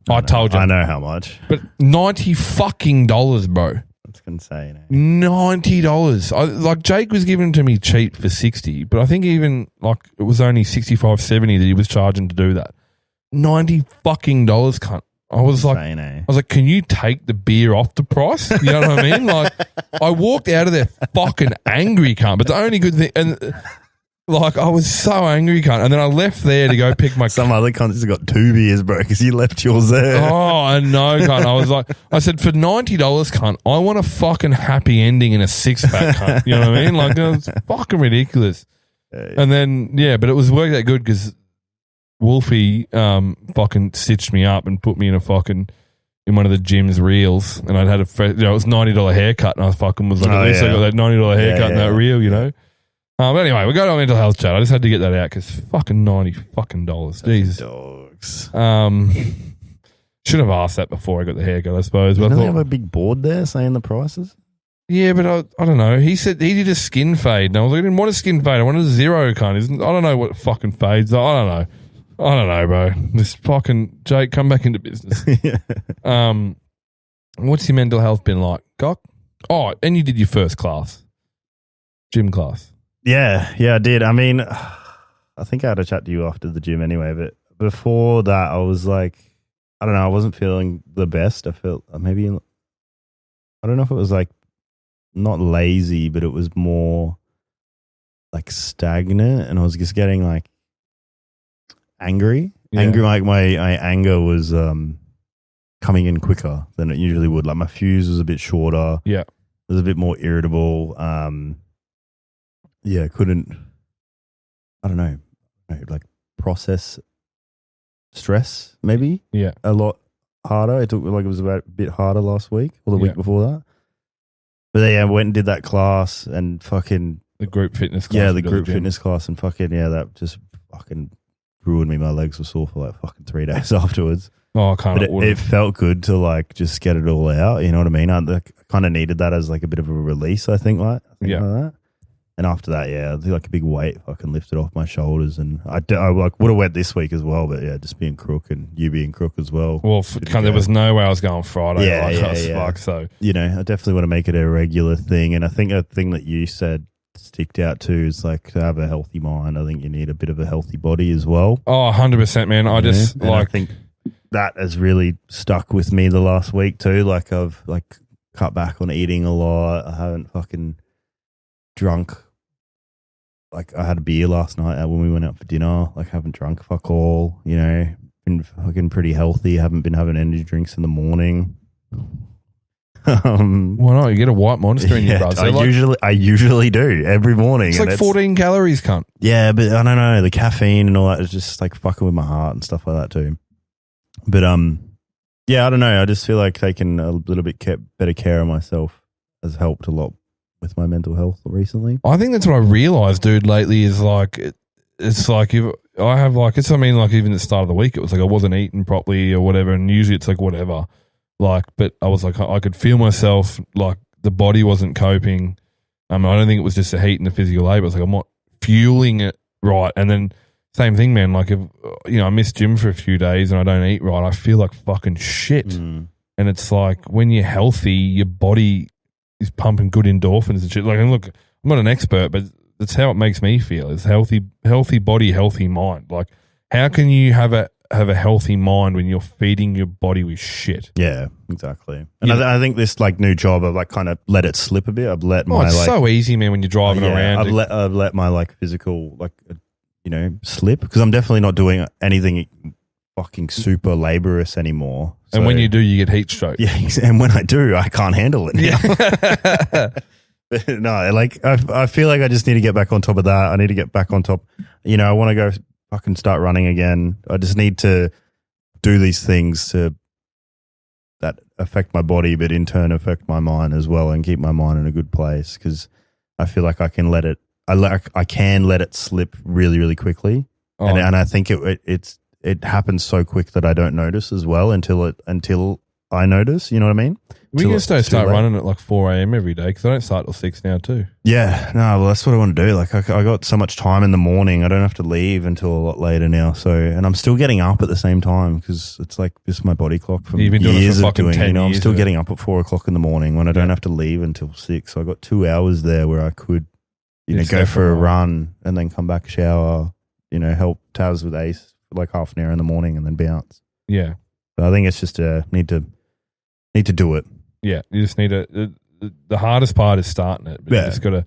I told you. I know how much. But $90 fucking dollars, bro. That's insane. $90. Like Jake was giving it to me cheap for 60, but I think even like it was only 65, 70 that he was charging to do that. $90 fucking dollars, cunt. I was insane, like, can you take the beer off the price? You know what I mean? Like, I walked out of there fucking angry, cunt. But the only good thing, and like, I was so angry, cunt. And then I left there to go pick my... Some other cunts has got 2 beers, bro, because you left yours there. Oh, I know, cunt. I was like... I said, for $90, cunt, I want a fucking happy ending in a 6-pack, cunt. You know what I mean? Like, it was fucking ridiculous. And then, but it was worked out good because Wolfie fucking stitched me up and put me in in one of the gym's reels, and I'd had it was $90 haircut, and I fucking was like, at least I got that $90 haircut in that reel, you know? But anyway, we got on mental health chat. I just had to get that out because fucking $90 fucking dollars. Jesus. Dogs. Should have asked that before I got the haircut, I suppose. But they have a big board there saying the prices? Yeah, but I don't know. He said he did a skin fade, and I was like, I didn't want a skin fade. I wanted a zero kind. I don't know what fucking fades are. I don't know, bro. This fucking Jake, come back into business. What's your mental health been like, Cock? Oh, and you did your first class, gym class. Yeah, I did. I mean, I think I had a chat to you after the gym anyway, but before that, I was like, I don't know, I wasn't feeling the best. I felt maybe, I don't know if it was like not lazy, but it was more like stagnant, and I was just getting like angry. Like my anger was coming in quicker than it usually would. Like my fuse was a bit shorter. Yeah. It was a bit more irritable. Couldn't, I don't know, like process stress maybe. Yeah. A lot harder. It was about a bit harder last week or the week before that. But I went and did that class and fucking... The group fitness class. Yeah, the group fitness class and fucking, that just fucking ruined me. My legs were sore for like fucking 3 days afterwards. Oh, I can't. But it felt good to like just get it all out. You know what I mean? I kind of needed that as like a bit of a release, I think like that. And after that, I think like a big weight fucking lifted off my shoulders, and I like would have went this week as well, but just being crook and you being crook as well. Well, there was no way I was going Friday. Fuck, so I definitely want to make it a regular thing, and I think a thing that you said sticked out too is like to have a healthy mind. I think you need a bit of a healthy body as well. Oh, 100%, man. I think that has really stuck with me the last week too. Like I've like cut back on eating a lot. I haven't fucking drunk. Like I had a beer last night when we went out for dinner. Like haven't drunk fuck all. Been fucking pretty healthy. Haven't been having energy drinks in the morning. Why not? You get a white monster in your brother. I usually do every morning. It's like 14 calories, cunt. Yeah, but I don't know. The caffeine and all that is just like fucking with my heart and stuff like that too. But I don't know. I just feel like taking a little bit better care of myself has helped a lot with my mental health recently. I think that's what I realised, dude, lately is like, it's like if I have like, it's, I mean, like even at the start of the week, it was like I wasn't eating properly or whatever. And usually it's like whatever. Like, but I was like, I could feel myself, like the body wasn't coping. I don't think it was just the heat and the physical labor. It's like I'm not fueling it right. And then same thing, man. Like if, I miss gym for a few days and I don't eat right, I feel like fucking shit. And it's like when you're healthy, your body is pumping good endorphins and shit. Like, and look, I'm not an expert, but that's how it makes me feel. Is healthy body, healthy mind. Like, how can you have a healthy mind when you're feeding your body with shit? Yeah, exactly. And I think this like new job, I've like kind of let it slip a bit. I've let my it's like so easy, man, when you're driving around. I've let my like physical like slip, because I'm definitely not doing anything fucking super laborious anymore. And when you do, you get heat stroke. Yeah, and when I do, I can't handle it now. No, like I feel like I just need to get back on top of that. I need to get back on top. I want to go fucking start running again. I just need to do these things that affect my body, but in turn affect my mind as well, and keep my mind in a good place, because I feel like I can let it. I can let it slip really, really quickly, and I think it happens so quick that I don't notice as well until I notice. You know what I mean? We can start running at like 4 a.m. every day, because I don't start till 6 now too. Yeah, no, well, that's what I want to do. Like, I got so much time in the morning. I don't have to leave until a lot later now. So, and I'm still getting up at the same time, because it's like just my body clock from You've been doing years it for of doing. 10 I'm years, still getting up at 4 o'clock in the morning when I don't have to leave until 6. So I got 2 hours there where I could, go for a run and then come back, shower, help Taz with Ace for like half an hour in the morning and then bounce. Yeah. But I think it's just need to do it. Yeah, you just need to. The hardest part is starting it, but you just got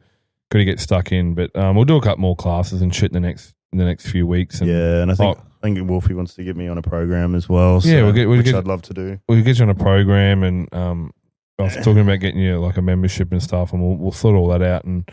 to get stuck in. But we'll do a couple more classes and shit in the next few weeks. And, and I think Wolfie wants to get me on a program as well. So, yeah, which I'd love to do. We'll get you on a program, and I was talking about getting you like a membership and stuff, and we'll sort all that out. And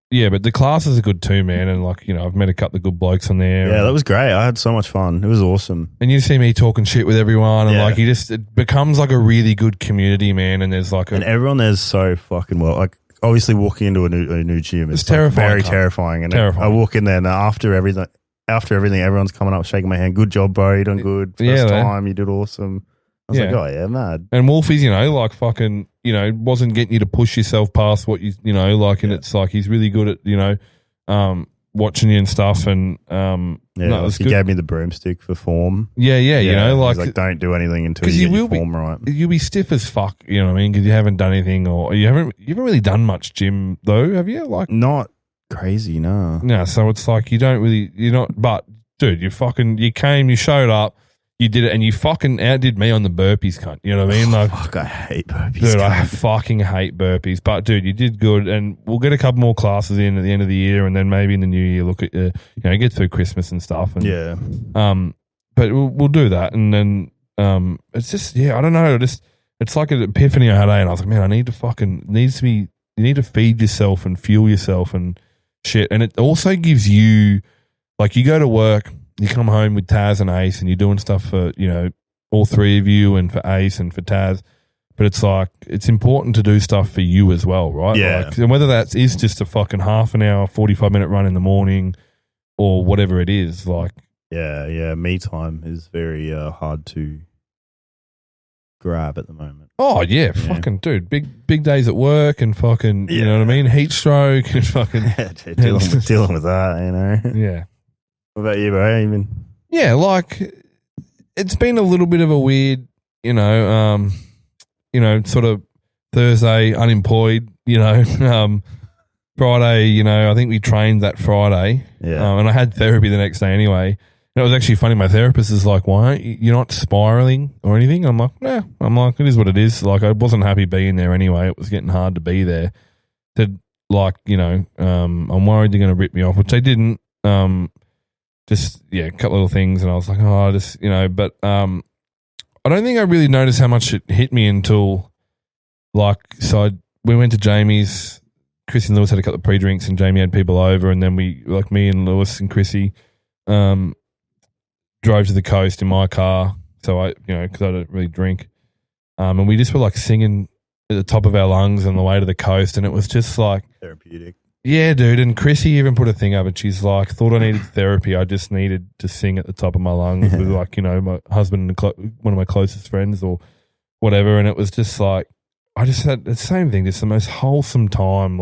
yeah, but the classes are good too, man. And like, I've met a couple of good blokes on there. Yeah, that was great. I had so much fun. It was awesome. And you see me talking shit with everyone, and like it becomes like a really good community, man. And there's like and everyone there's so fucking well. Like, obviously walking into a new gym is terrifying, very terrifying. And I walk in there, and after everything, everyone's coming up, shaking my hand. Good job, bro. You're doing good. First time, you did awesome. I was like, oh yeah, mad. And Wolfie's, like fucking, wasn't getting you to push yourself past what and it's like he's really good at, watching you and stuff. And he gave me the broomstick for form. Yeah, he's like, don't do anything until you get your form right. You'll be stiff as fuck, you know what I mean? Because you haven't done anything, or you haven't really done much gym though, have you? Like, not crazy, no. No, so it's like you're not. But dude, you showed up. You did it, and you fucking outdid me on the burpees, cunt. You know what I mean? Like, fuck, I hate burpees. Dude, I fucking hate burpees. But, dude, you did good, and we'll get a couple more classes in at the end of the year, and then maybe in the new year, look at, get through Christmas and stuff. And, but we'll do that, and then it's just, I don't know, it's like an epiphany I had, and I was like, man, you need to feed yourself and fuel yourself and shit. And it also gives you, like, you go to work, you come home with Taz and Ace, and you're doing stuff for, all three of you, and for Ace and for Taz. But it's like, it's important to do stuff for you as well, right? Yeah. Like, and whether that is just a fucking half an hour, 45-minute run in the morning, or whatever it is, like. Yeah. Me time is very hard to grab at the moment. Oh, yeah. Fucking, dude. Big days at work, and fucking, you know what I mean? Heat stroke, and fucking. dealing with that, Yeah. What about you, bro? Yeah, like, it's been a little bit of a weird, sort of Thursday unemployed, Friday, I think we trained that Friday. Yeah. And I had therapy the next day anyway. And it was actually funny. My therapist is like, why aren't you're not spiraling or anything? I'm like, no. I'm like, it is what it is. Like, I wasn't happy being there anyway. It was getting hard to be there. I'm worried they're going to rip me off, which they didn't. Just, a couple little things, and I was like, but I don't think I really noticed how much it hit me until, we went to Jamie's. Chrissy and Lewis had a couple of pre-drinks, and Jamie had people over, and then me and Lewis and Chrissy drove to the coast in my car, so because I don't really drink, and we just were, singing at the top of our lungs on the way to the coast, and it was just, therapeutic. Yeah, dude, and Chrissy even put a thing up, and she's like, thought I needed therapy. I just needed to sing at the top of my lungs with, my husband and one of my closest friends or whatever, and it was just like, I just had the same thing, just the most wholesome time,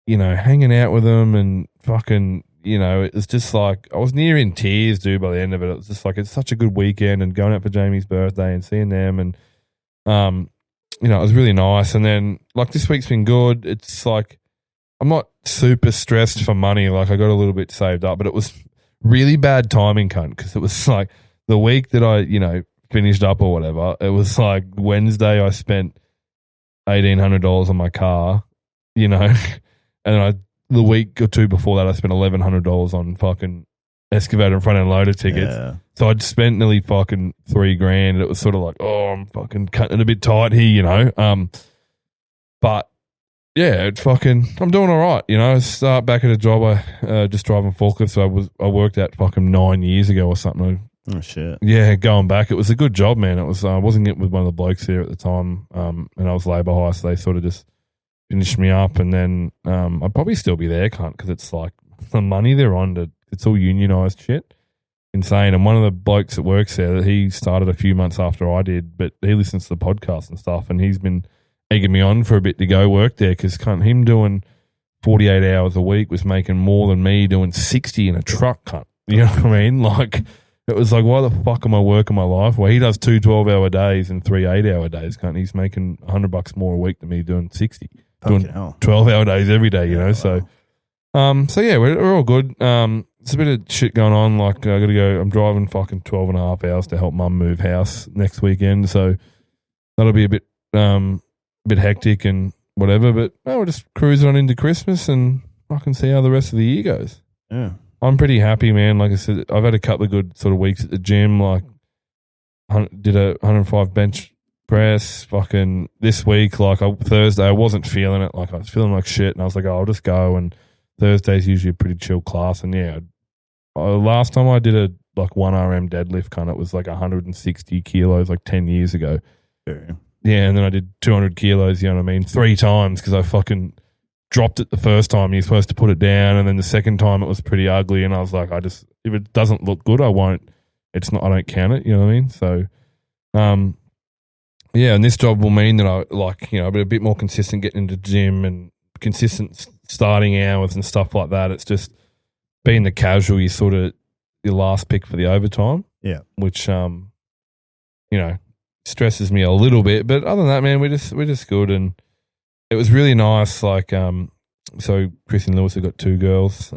hanging out with them and fucking, it was just like, I was near in tears, dude, by the end of it. It was just like, it's such a good weekend, and going out for Jamie's birthday and seeing them, and, it was really nice. And then, this week's been good. It's like, I'm not super stressed for money. Like I got a little bit saved up, but it was really bad timing, cunt, because it was like the week that I, finished up or whatever. It was like Wednesday I spent $1,800 on my car, and the week or two before that I spent $1,100 on fucking excavator and front end loader tickets. Yeah. So I'd spent nearly fucking $3,000. It was sort of like, oh, I'm fucking cutting it a bit tight here, But yeah, I'm doing all right. I start back at a job. I just driving forklift. So I worked at fucking 9 years ago or something. Oh shit. Yeah, going back, it was a good job, man. It was. I wasn't getting with one of the blokes there at the time, and I was labour hire, so they sort of just finished me up, and then I'd probably still be there, cunt, because it's like the money they're on. It's all unionised shit, insane. And one of the blokes that works there, he started a few months after I did, but he listens to the podcast and stuff, and he's been egging me on for a bit to go work there because him doing 48 hours a week was making more than me doing 60 in a truck, cunt. You know what I mean? Like. It was like, why the fuck am I working my life? Well, he does 2 12-hour days and 3 8-hour days. He's making $100 more a week than me doing 60, doing 12-hour days every day. So yeah, we're all good. It's a bit of shit going on. Like I got to go. I'm driving fucking 12 and a half hours to help mum move house next weekend. So that'll be a bit hectic and whatever. But we're just cruising on into Christmas and I can see how the rest of the year goes. Yeah. I'm pretty happy, man. Like I said, I've had a couple of good sort of weeks at the gym. Like, did a 105 bench press. Fucking this week, Thursday, I wasn't feeling it. Like I was feeling like shit, and I was like, I'll just go. And Thursday's usually a pretty chill class. And yeah, last time I did a 1 RM deadlift, it was like 160 kilos, like 10 years ago. Yeah, and then I did 200 kilos. You know what I mean? 3 times because I fucking dropped it the first time. You're supposed to put it down, and then the second time it was pretty ugly. And I was like, if it doesn't look good, I won't. I don't count it. You know what I mean? So, yeah. And this job will mean that I'll be a bit more consistent getting into the gym and consistent starting hours and stuff like that. It's just being the casual, you sort of your last pick for the overtime. Yeah, which stresses me a little bit. But other than that, man, we're just good. And it was really nice. So Chris and Lewis have got 2 girls.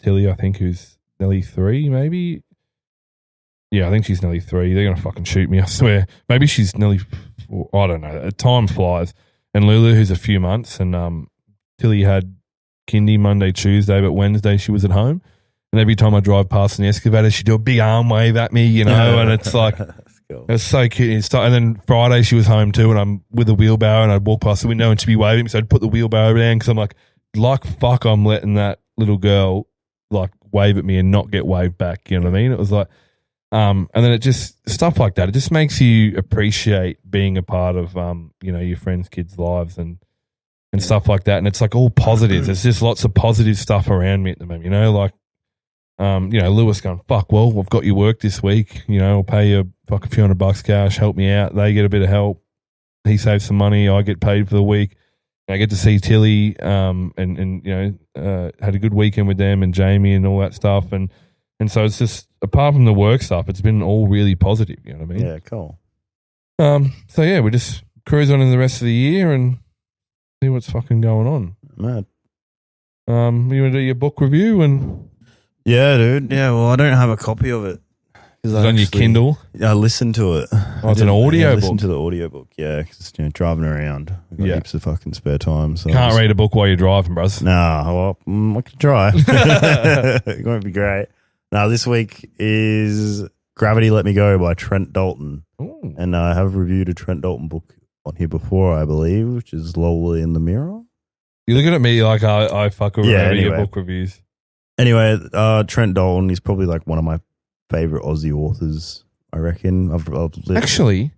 Tilly, I think, who's nearly 3, maybe. Yeah, I think she's nearly 3. They're going to fucking shoot me, I swear. Maybe she's nearly 4. I don't know. Time flies. And Lulu, who's a few months. And Tilly had kindy Monday, Tuesday, but Wednesday she was at home. And every time I drive past an excavator, she'd do a big arm wave at me, and it's like... Cool. It was so cute. And then Friday she was home too, and I'm with a wheelbarrow, and I'd walk past the window and she'd be waving me, so I'd put the wheelbarrow down because I'm like fuck, I'm letting that little girl wave at me and not get waved back. You know what I mean? It was like, and then it just stuff like that. It just makes you appreciate being a part of your friends' kids' lives and stuff like that. And it's like all positives. There's just lots of positive stuff around me at the moment. Lewis going, fuck, well, I've got your work this week. I'll pay you a few $100 cash, help me out. They get a bit of help. He saves some money. I get paid for the week. I get to see Tilly had a good weekend with them and Jamie and all that stuff. And so it's just, apart from the work stuff, it's been all really positive. You know what I mean? Yeah, cool. So, yeah, we just cruise on in the rest of the year and see what's fucking going on. Mad. You want to do your book review? And yeah, dude. Yeah, well, I don't have a copy of it. It's on your Kindle? I listened to it. Oh, it's an audio book? I listened to the audio book, yeah, because driving around. I've got heaps of fucking spare time. So can't read a book while you're driving, bros. Nah, well, I can try. It won't be great. Now, this week is Gravity Let Me Go by Trent Dalton. Ooh. And I have reviewed a Trent Dalton book on here before, I believe, which is Lola in the Mirror. You're looking at me like I fuck around your book reviews. Anyway, Trent Dalton is probably one of my favorite Aussie authors, I reckon. I've Actually,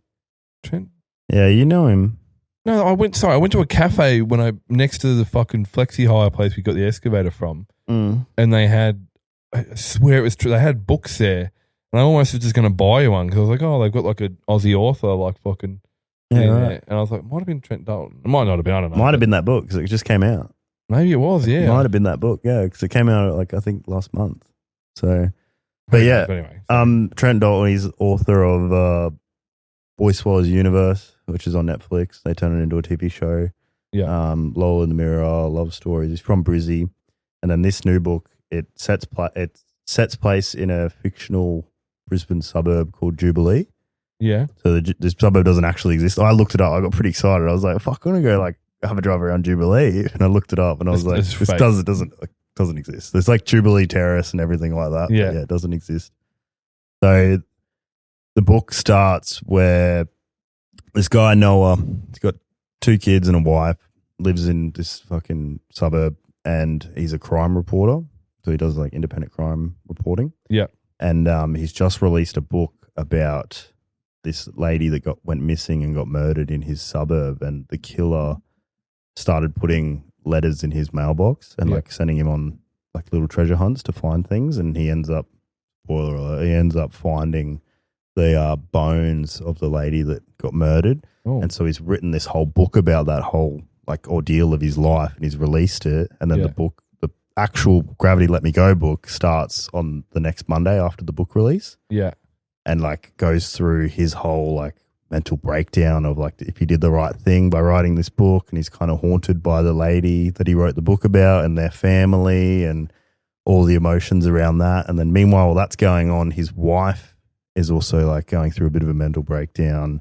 Trent. Yeah, you know him. No, I went to a cafe next to the fucking flexi hire place we got the excavator from, and they had, I swear it was true, they had books there, and I almost was just going to buy one because I was like, oh, they've got an Aussie author fucking right. And I was like, might have been Trent Dalton. It might not have been. I don't know. Might have been that book because it just came out. Maybe it was. Yeah, it might have been that book. Yeah, because it came out I think last month. So. But yeah, anyway, Trent Dalton is author of Boy Swallows Universe, which is on Netflix. They turn it into a TV show. Yeah. Lola in the Mirror, love stories. He's from Brizzy, and then this new book it sets place in a fictional Brisbane suburb called Jubilee. Yeah. So this suburb doesn't actually exist. I looked it up. I got pretty excited. I was like, "Fuck, I'm gonna go like have a drive around Jubilee," and I looked it up, and I was like, "This doesn't exist." There's like Jubilee Terrace and everything like that. Yeah, but yeah, it doesn't exist. So the book starts where this guy Noah, he's got 2 kids and a wife, lives in this fucking suburb, and he's a crime reporter. So he does like independent crime reporting. Yeah. And he's just released a book about this lady that went missing and got murdered in his suburb, and the killer started putting letters in his mailbox and like sending him on like little treasure hunts to find things, and he ends up, spoiler alert, he ends up finding the bones of the lady that got murdered. Oh. And so he's written this whole book about that whole like ordeal of his life, and he's released it. And then the actual Gravity Let Me Go book starts on the next Monday after the book release. Yeah. And like goes through his whole like mental breakdown of like if he did the right thing by writing this book, and he's kind of haunted by the lady that he wrote the book about and their family and all the emotions around that. And then meanwhile, while that's going on, his wife is also like going through a bit of a mental breakdown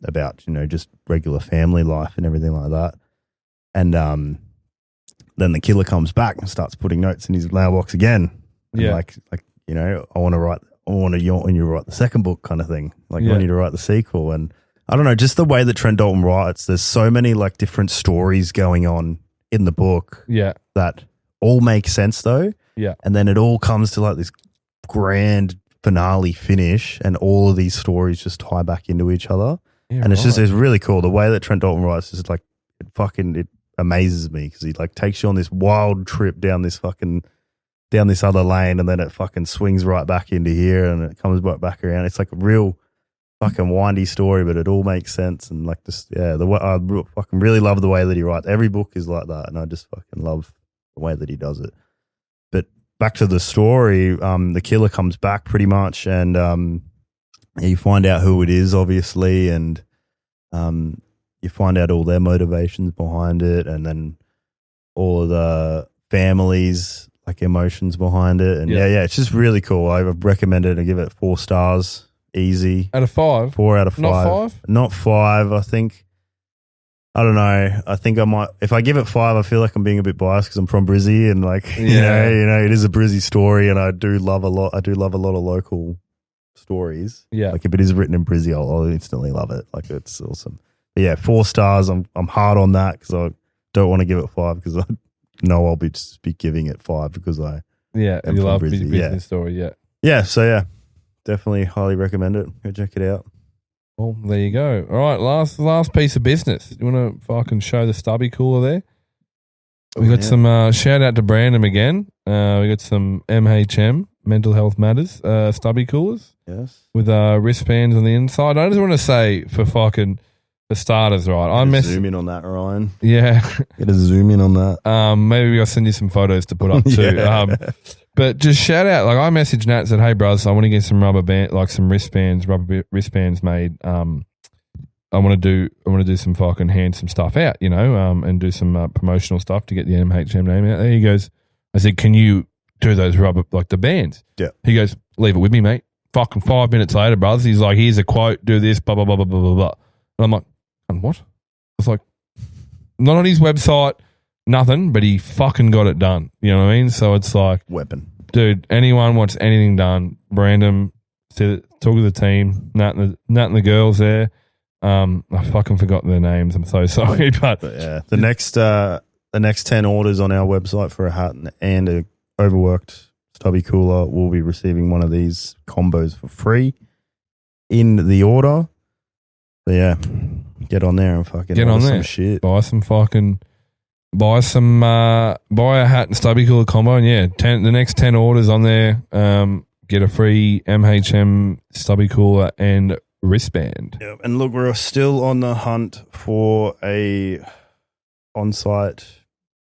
about, you know, just regular family life and everything like that. And then the killer comes back and starts putting notes in his mailbox again. And like, you know, I want you to write the second book kind of thing. Like, I want you to write the sequel. And I don't know, just the way that Trent Dalton writes, there's so many like different stories going on in the book. Yeah. That all make sense though. Yeah. And then it all comes to like this grand finale finish, and all of these stories just tie back into each other. Yeah, and it's really cool. The way that Trent Dalton writes is like, it amazes me, because he like takes you on this wild trip down this other lane, and then it fucking swings right back into here, and it comes back around. It's like a real fucking windy story, but it all makes sense. And like this, I fucking really love the way that he writes. Every book is like that, and I just fucking love the way that he does it. But back to the story, the killer comes back pretty much, and you find out who it is, obviously, and you find out all their motivations behind it, and then all of the families' like emotions behind it. And it's just really cool. I recommend it. I give it 4 stars, easy. Out of 5? 4 out of 5. Not 5? Not 5, I think. I don't know. I think I might. If I give it 5, I feel like I'm being a bit biased because I'm from Brizzy, and like you know, it is a Brizzy story, and I do love a lot. I do love a lot of local stories. Yeah, like if it is written in Brizzy, I'll instantly love it. Like it's awesome. But yeah, 4 stars. I'm hard on that because I don't want to give it 5 because I know I'll be giving it 5 because I you love Brizzy. Business story. So definitely highly recommend it. Go check it out. Well, there you go. All right, last piece of business. You want to fucking show the stubby cooler there? We got some shout out to Brandon again. We got some MHM Mental Health Matters stubby coolers. Yes, with wristbands on the inside. I just want to say for starters, right? Zoom in on that, Ryan. Yeah, get a zoom in on that. Maybe I'll send you some photos to put up too. But just shout out, like I messaged Nat and said, "Hey, brothers, I want to get some rubber wristbands made. I want to do some fucking hand some stuff out, you know, and do some promotional stuff to get the MHM name out there." He goes, I said, "Can you do those rubber like the bands?" Yeah. He goes, "Leave it with me, mate." Fucking 5 minutes later, brothers, he's like, "Here's a quote. Do this, blah blah blah blah blah blah blah." And I'm like, "And what?" It's like, not on his website. Nothing, but he fucking got it done. You know what I mean? So it's like, weapon. Dude, anyone wants anything done, Brandon, talk to the team, Nat and the girls there. I fucking forgot their names. I'm so sorry. But yeah, the next 10 orders on our website for a hat and a overworked stubby cooler will be receiving one of these combos for free in the order. So yeah, get on there and fucking get on there. Some shit. Buy a hat and stubby cooler combo, and the next 10 orders on there, get a free MHM stubby cooler and wristband. Yeah, and look, we're still on the hunt for a on-site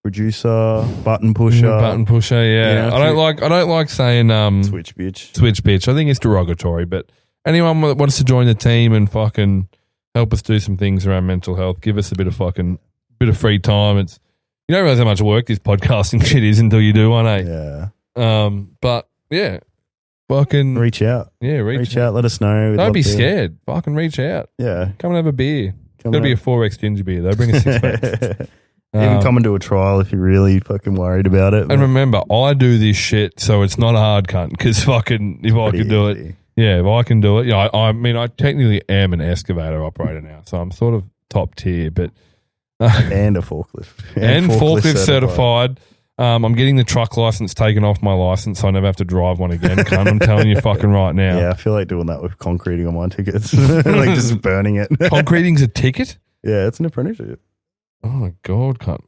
producer, button pusher. Yeah. I don't like saying switch bitch. Switch bitch. I think it's derogatory, but anyone that wants to join the team and fucking help us do some things around mental health, give us a bit of fucking bit of free time. It's you don't realize how much work this podcasting shit is until you do one, eh? Yeah. But yeah, fucking Reach out. Yeah, reach out. Let us know. We'd Don't love be to- scared. Fucking reach out. Yeah. Come and have a beer. Come Got to be a out. 4X ginger beer. They'll bring a 6-pack. Even come and do a trial if you're really fucking worried about it. And remember, I do this shit, so it's not a hard cunt. Because fucking, if I can do it, yeah, if I can do it, yeah. I mean, I technically am an excavator operator now, so I'm sort of top tier, but And a forklift. and forklift certified. I'm getting the truck license taken off my license, so I never have to drive one again. Cunt. I'm telling you, fucking right now. Yeah, I feel like doing that with concreting on my tickets, like just burning it. Concreting's a ticket. Yeah, it's an apprenticeship. Oh my god, cunt!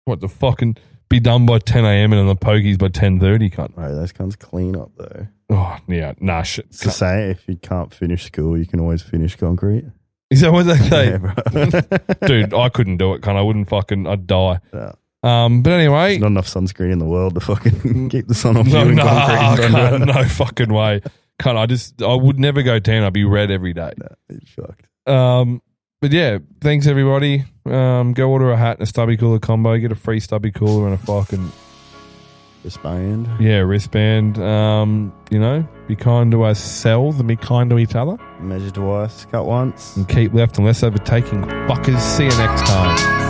What the fucking be done by 10 a.m. and on the pokies by 10:30, cunt. Right, those cunts clean up though. Oh yeah, nah shit. It's the same. If you can't finish school, you can always finish concrete. Is that what they say? Yeah, bro. Dude, I couldn't do it, cunt. I wouldn't fucking. I'd die. Yeah. But anyway, There's not enough sunscreen in the world to fucking keep the sun off you no, and nah, concrete. cunt, no fucking way. Cunt, I would never go tan. I'd be red every day. Nah, it's fucked. But yeah, thanks everybody. Go order a hat and a stubby cooler combo. Get a free stubby cooler and a fucking Wristband. wristband. You know, be kind to ourselves and be kind to each other. Measure twice. Cut once. And keep left and less overtaking fuckers. See you next time.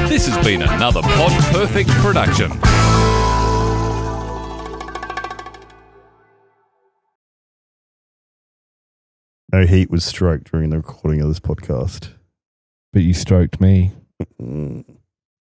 This has been another Pod Perfect production. No heat was stroked during the recording of this podcast. But you stroked me. Mm.